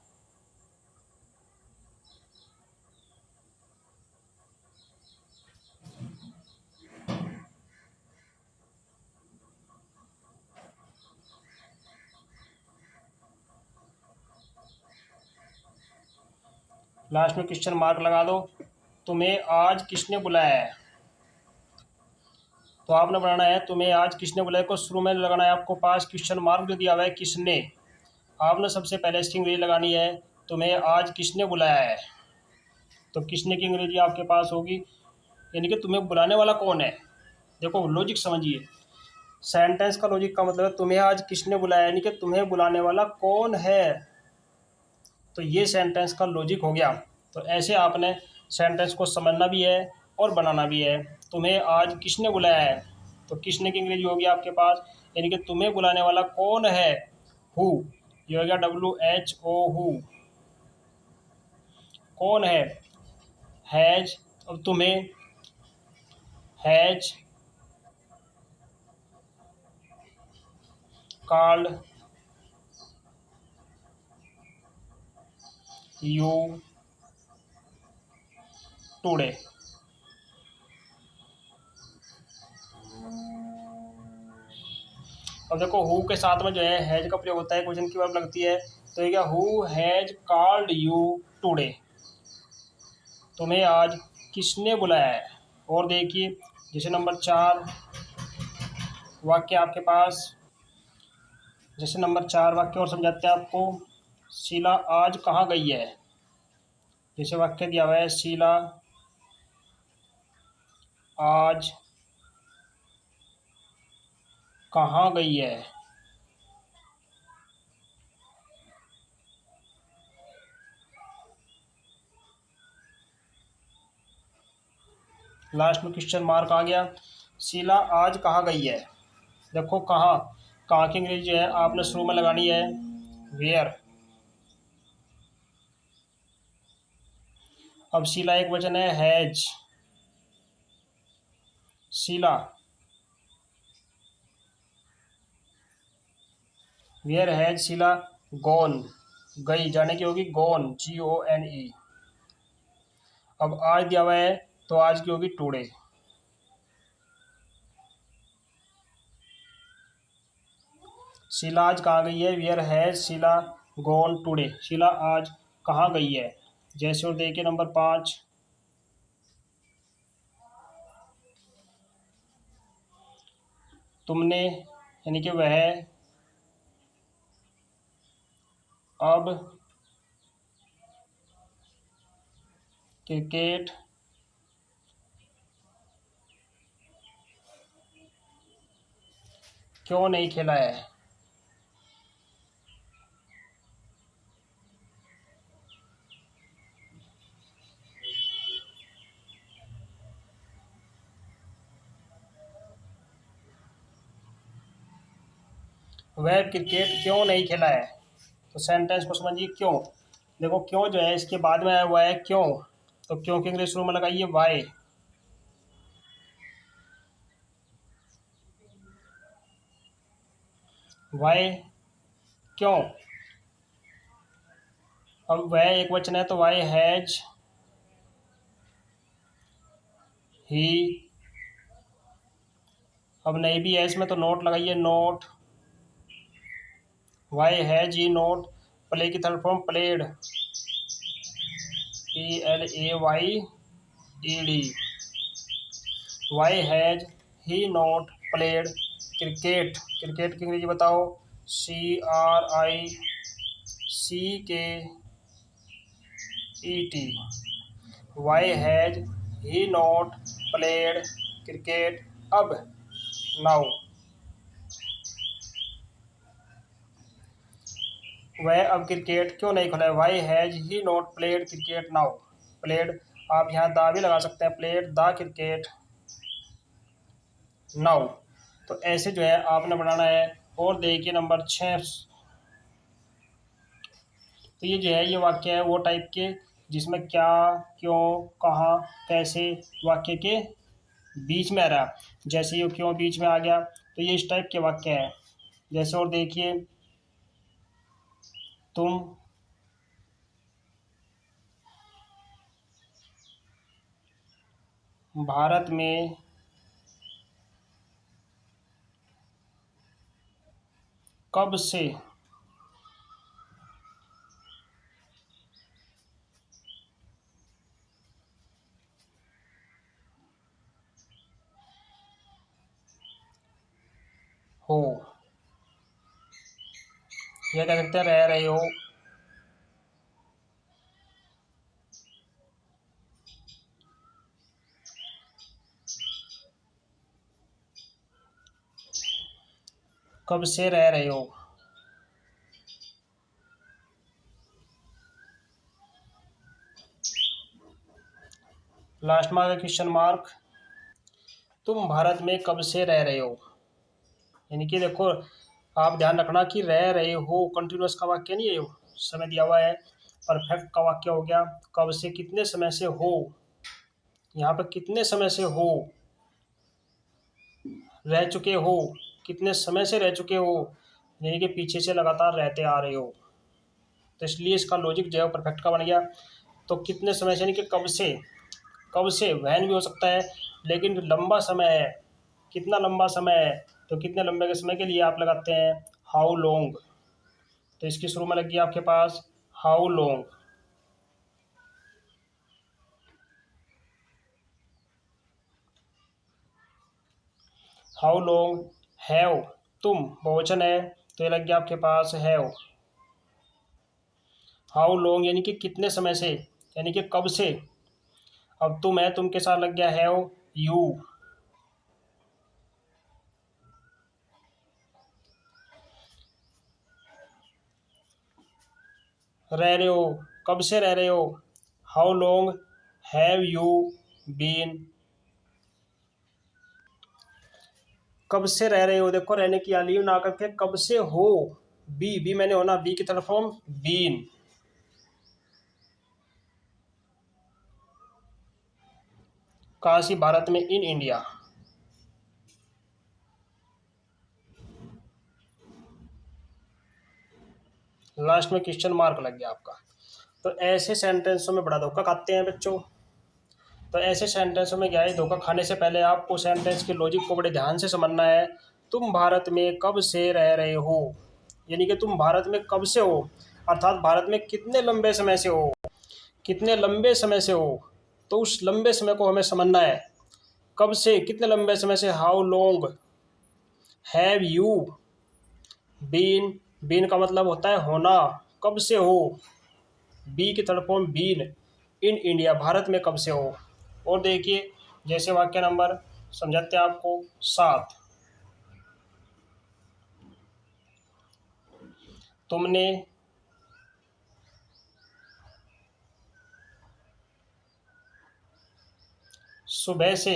लास्ट में क्वेश्चन मार्क लगा दो। तुम्हें आज किसने बुलाया है। तो आपने बनाना है तुम्हें आज किसने बुलाया को शुरू में लगाना है आपको पास क्वेश्चन मार्क जो दिया हुआ है किसने। आपने सबसे पहले इसकी अंग्रेजी लगानी है, तुम्हें आज किसने बुलाया है। तो किसने की अंग्रेजी आपके पास होगी, यानी कि तुम्हें बुलाने वाला कौन है। देखो लॉजिक समझिए, सेंटेंस का लॉजिक का मतलब है तुम्हें आज किसने बुलाया, यानी कि तुम्हें बुलाने वाला कौन है। तो ये सेंटेंस का लॉजिक हो गया। तो ऐसे आपने सेंटेंस को समझना भी है और बनाना भी है। तुम्हें आज किसने बुलाया है, तो किसने की अंग्रेजी होगी आपके पास, यानी कि तुम्हें बुलाने वाला कौन है, हु। ये हो गया WHO हु, कौन है। हैज, अब तुम्हें हैज कॉल्ड यू टुडे। अब देखो हु के साथ में जो है हैज का प्रयोग होता है, क्वेश्चन की वर्ब लगती है। तो ये क्या, who has called you today, तुम्हें आज किसने बुलाया है। और देखिए जैसे नंबर 4 वाक्य आपके पास, जैसे नंबर 4 वाक्य और समझाते हैं आपको। शीला आज कहाँ गई है। जैसे वाक्य दिया हुआ है शीला आज कहाँ गई है। लास्ट में क्वेश्चन मार्क आ गया। शीला आज कहाँ गई है। देखो कहाँ, कहाँ की अंग्रेजी जो है आपने शुरू में लगानी है वेयर। अब शीला एक वचन है, has, Sheela. Where has Sheela gone, गई, जाने की होगी गॉन, GONE। अब आज दिया हुआ है तो आज की होगी टुडे। शीला आज कहाँ गई है, where has Sheela gone today, Sheela आज कहाँ गई है। जैसे और देखिए नंबर 5, तुमने यानी कि वह अब क्रिकेट क्यों नहीं खेला है। वह क्रिकेट क्यों नहीं खेला है, तो सेंटेंस को समझिए क्यों। देखो क्यों जो है इसके बाद में आया हुआ है क्यों, तो क्यों के इंग्लिश शुरू में लगाइए वाई। वाई क्यों। अब वह एक वचन है तो वाई हैज ही। अब नहीं भी है इसमें तो नोट लगाइए, not. Why has he not play की third form played, PLAYED। Why has he not played cricket, cricket की अंग्रेजी बताओ, CRICKET। Why has he not played cricket अब, नाउ। वह अब क्रिकेट क्यों नहीं खेला है, why has he not played cricket now. Played आप यहाँ दा भी लगा सकते हैं, प्लेड द क्रिकेट नाउ। तो ऐसे जो है आपने बनाना है। और देखिए नंबर 6, तो ये जो है ये वाक्य है वो टाइप के जिसमें क्या, क्यों, कहाँ, कैसे वाक्य के बीच में आ रहा है। जैसे ये क्यों बीच में आ गया तो ये इस टाइप के वाक्य है। जैसे और देखिए, तुम भारत में कब से हो, यह कह सकते हैं रह रहे हो। कब से रह रहे हो। लास्ट में आ गया क्वेश्चन मार्क। तुम भारत में कब से रह रहे हो, यानी कि देखो आप ध्यान रखना कि रह रहे हो कंटिन्यूअस का वाक्य नहीं है, समय दिया हुआ है। परफेक्ट का वाक्य हो गया, कब से कितने समय से हो, यहाँ पर कितने समय से हो, रह चुके हो, कितने समय से रह चुके हो, यानी कि पीछे से लगातार रहते आ रहे हो। तो इसलिए इसका लॉजिक जो है परफेक्ट का बन गया। तो कितने समय से यानी कि कब से, कब से वहन भी हो सकता है, लेकिन लंबा समय है, कितना लंबा समय है, तो कितने लंबे के समय के लिए आप लगाते हैं हाउ लॉन्ग। तो इसकी शुरू में लगी आपके पास how long. How long have, तुम बहुवचन है तो ये लग गया आपके पास हैव। हाउ लॉन्ग यानी कि कितने समय से, यानी कि कब से। अब तुम है, तुम के साथ लग गया हैव यू। रह रहे हो, कब से रह रहे हो, how long have you been. कब से रह रहे हो, देखो रहने की आलियो ना करके कब से हो, बी, बी मैंने होना, बी की तरफ फॉर्म बीन। काशी भारत में इन इंडिया। लास्ट में क्वेश्चन मार्क लग गया आपका। तो ऐसे सेंटेंसों में बड़ा धोखा खाते हैं बच्चों। तो ऐसे सेंटेंसों में क्या है, धोखा खाने से पहले आपको सेंटेंस के लॉजिक को बड़े ध्यान से समझना है। तुम भारत में कब से रह रहे हो, यानी कि तुम भारत में कब से हो, अर्थात भारत में कितने लंबे समय से हो, कितने लंबे समय से हो। तो उस लंबे समय को हमें समझना है। कब से, कितने लंबे समय से, how long have you been. Been का मतलब होता है होना, कब से हो, बी की third form been, in India Bharat में कब से हो। और देखिए जैसे वाक्य नंबर समझाते हैं आपको 7। तुमने सुबह से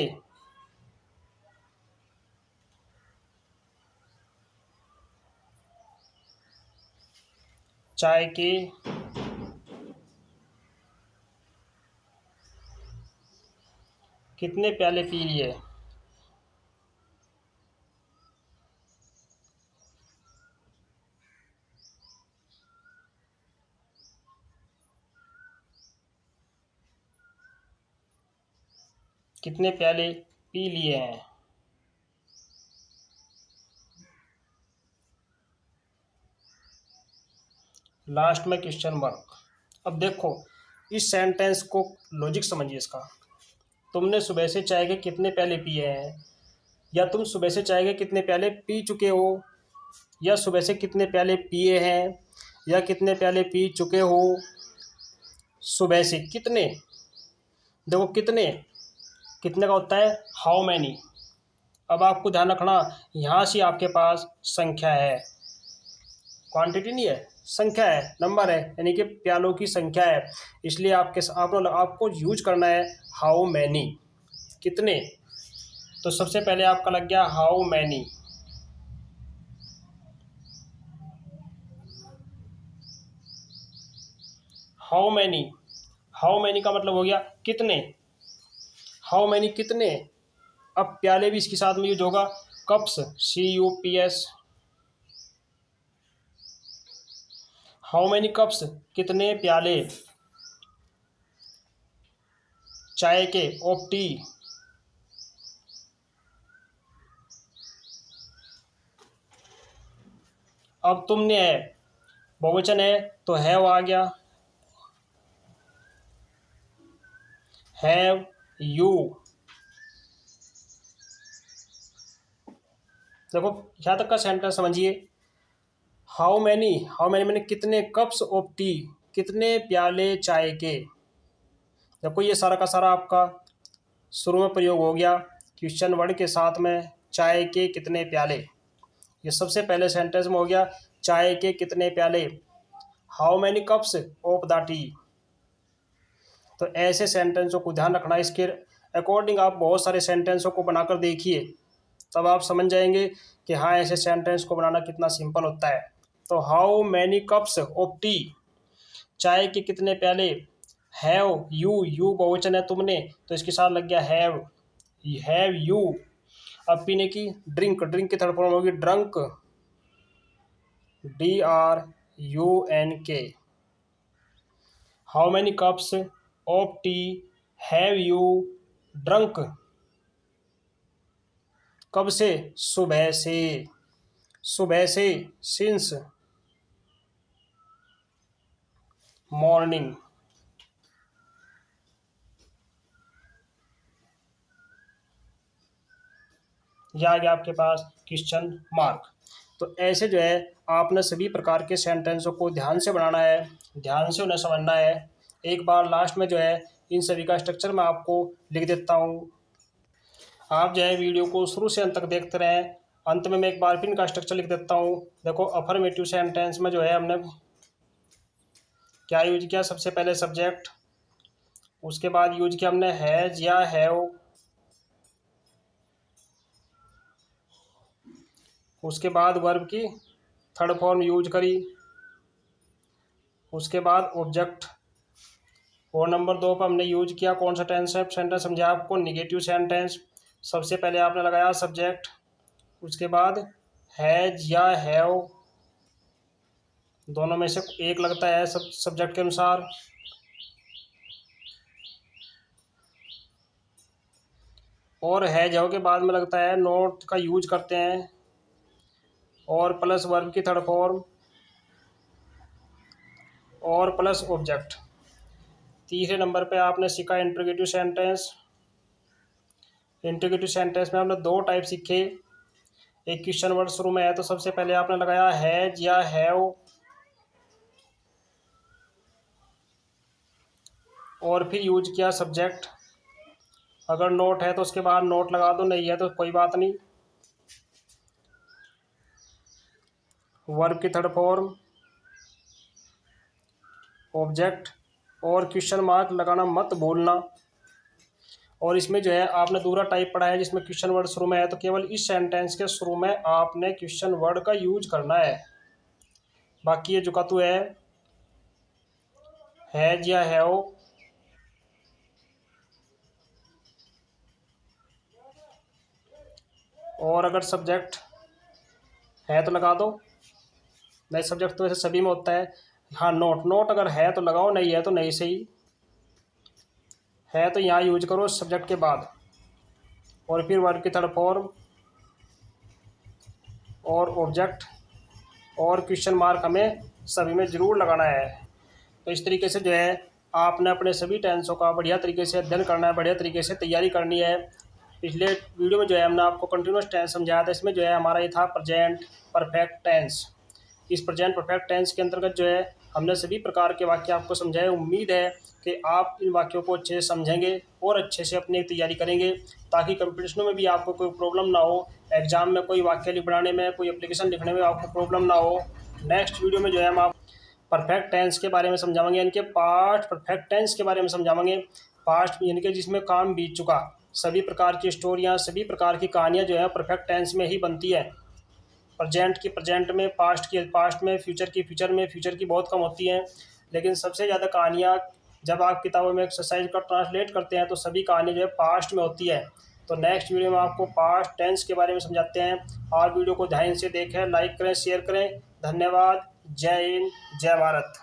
चाय के कितने प्याले पी लिए। कितने प्याले पी लिए हैं। लास्ट में क्वेश्चन मार्क। अब देखो इस सेंटेंस को लॉजिक समझिए इसका। तुमने सुबह से चाय के कितने प्याले पिए हैं, या तुम सुबह से चाय के कितने प्याले पी चुके हो, या सुबह से कितने प्याले पिए हैं, या कितने प्याले पी चुके हो। सुबह से कितने, देखो कितने, कितने का होता है हाउ मैनी। अब आपको ध्यान रखना, यहाँ से आपके पास संख्या है, क्वांटिटी नहीं है, संख्या है, नंबर है, यानी कि प्यालों की संख्या है। इसलिए आपको यूज करना है हाउ मैनी, कितने। तो सबसे पहले आपका लग गया how many. How many, how many का मतलब हो गया कितने। हाउ मैनी कितने। अब प्याले भी इसके साथ में यूज होगा, cups, CUPS। How many cups, कितने प्याले चाय के, ऑफ टी। अब तुमने है, बहुवचन है तो हैव आ गया, हैव यू। देखो यहाँ तक का सेंटेंस समझिए। हाउ मैनी, हाउ मैनी मैंने कितने कप्स ऑफ टी, कितने प्याले चाय के। देखो ये सारा का सारा आपका शुरू में प्रयोग हो गया क्वेश्चन वर्ड के साथ में, चाय के कितने प्याले। ये सबसे पहले सेंटेंस में हो गया चाय के कितने प्याले, how many cups of the T. तो ऐसे सेंटेंसों को ध्यान रखना, इसके अकॉर्डिंग आप बहुत सारे सेंटेंसों को बनाकर देखिए, तब आप समझ जाएंगे कि हाँ ऐसे सेंटेंस को बनाना कितना सिंपल होता है। तो how many cups of T, चाय के कितने प्याले, हैव यू, यू बहुवचन है तुमने, तो इसके साथ लग गया हैव यू। अब पीने की ड्रिंक, ड्रिंक की थर्ड फॉर्म होगी drunk, DRUNK। How many cups of T have you drunk. कब से, सुबह से, सुबह से, सिंस मॉर्निंग। यह आ गया आपके पास क्वेश्चन मार्क। तो ऐसे जो है आपने सभी प्रकार के सेंटेंसों को ध्यान से बनाना है, ध्यान से उन्हें समझना है। एक बार लास्ट में जो है इन सभी का स्ट्रक्चर मैं आपको लिख देता हूँ, आप जो है वीडियो को शुरू से अंत तक देखते रहें। अंत में मैं एक बार फिर इनका स्ट्रक्चर लिख देता हूँ। देखो अफर्मेटिव सेंटेंस में जो है हमने क्या यूज किया, सबसे पहले सब्जेक्ट, उसके बाद यूज किया हमने हैज या हैव, उसके बाद वर्ब की थर्ड फॉर्म यूज करी, उसके बाद ऑब्जेक्ट, और नंबर 2 पर हमने यूज किया कौन सा टेंस है, सेंटेंस समझा आपको निगेटिव सेंटेंस। सबसे पहले आपने लगाया सब्जेक्ट, उसके बाद हैज या हैव, दोनों में से एक लगता है सब सब्जेक्ट के अनुसार। और हैज हैव के बाद में लगता है नोट का यूज करते हैं, और प्लस वर्ब की थर्ड फॉर्म, और प्लस ऑब्जेक्ट। तीसरे नंबर पे आपने सीखा इंट्रोगेटिव सेंटेंस। इंट्रोगेटिव सेंटेंस में हमने दो टाइप सीखे। एक क्वेश्चन वर्ड शुरू में है तो सबसे पहले आपने लगाया हैज या हैव, और फिर यूज किया सब्जेक्ट। अगर नोट है तो उसके बाद नोट लगा दो, नहीं है तो कोई बात नहीं। वर्ब की थर्ड फॉर्म, ऑब्जेक्ट, और क्वेश्चन मार्क लगाना मत भूलना। और इसमें जो है आपने दूसरा टाइप पढ़ा है जिसमें क्वेश्चन वर्ड शुरू में है, तो केवल इस सेंटेंस के शुरू में आपने क्वेश्चन वर्ड का यूज करना है। बाकी ये जुकातु हैज या हैव, और अगर सब्जेक्ट है तो लगा दो, नहीं सब्जेक्ट तो वैसे सभी में होता है। हाँ नोट, नोट अगर है तो लगाओ, नहीं है तो नहीं सही है तो यहाँ यूज करो सब्जेक्ट के बाद। और फिर वर्ब की थर्ड फॉर्म और ऑब्जेक्ट और क्वेश्चन मार्क हमें सभी में ज़रूर लगाना है। तो इस तरीके से जो है आपने अपने सभी टेंसों का बढ़िया तरीके से अध्ययन करना है, बढ़िया तरीके से तैयारी करनी है। पिछले वीडियो में जो है हमने आपको कंटिन्यूस टेंस समझाया था, इसमें जो है हमारा ये था प्रेजेंट परफेक्ट टेंस। इस प्रेजेंट परफेक्ट टेंस के अंतर्गत जो है हमने सभी प्रकार के वाक्य आपको समझाए। उम्मीद है कि आप इन वाक्यों को अच्छे से समझेंगे और अच्छे से अपनी तैयारी करेंगे, ताकि कंपटीशनों में भी आपको कोई प्रॉब्लम ना हो, एग्जाम में कोई वाक्य बनाने में, कोई एप्लीकेशन लिखने में आपको प्रॉब्लम ना हो। नेक्स्ट वीडियो में जो है हम आप परफेक्ट टेंस के बारे में समझाएंगे, यानी कि पास्ट परफेक्ट टेंस के बारे में समझाएंगे। पास्ट यानी कि जिसमें काम बीत चुका, सभी प्रकार की स्टोरियाँ, सभी प्रकार की कहानियाँ जो है परफेक्ट टेंस में ही बनती है। प्रेजेंट की प्रेजेंट में, पास्ट की पास्ट में, फ्यूचर की फ्यूचर में, फ्यूचर की बहुत कम होती हैं। लेकिन सबसे ज़्यादा कहानियाँ जब आप किताबों में एक्सरसाइज का ट्रांसलेट करते हैं तो सभी कहानी जो है पास्ट में होती है। तो नेक्स्ट वीडियो में आपको पास्ट टेंस के बारे में समझाते हैं। आप वीडियो को ध्यान से देखें, लाइक करें, शेयर करें। धन्यवाद। जय हिंद, जय भारत।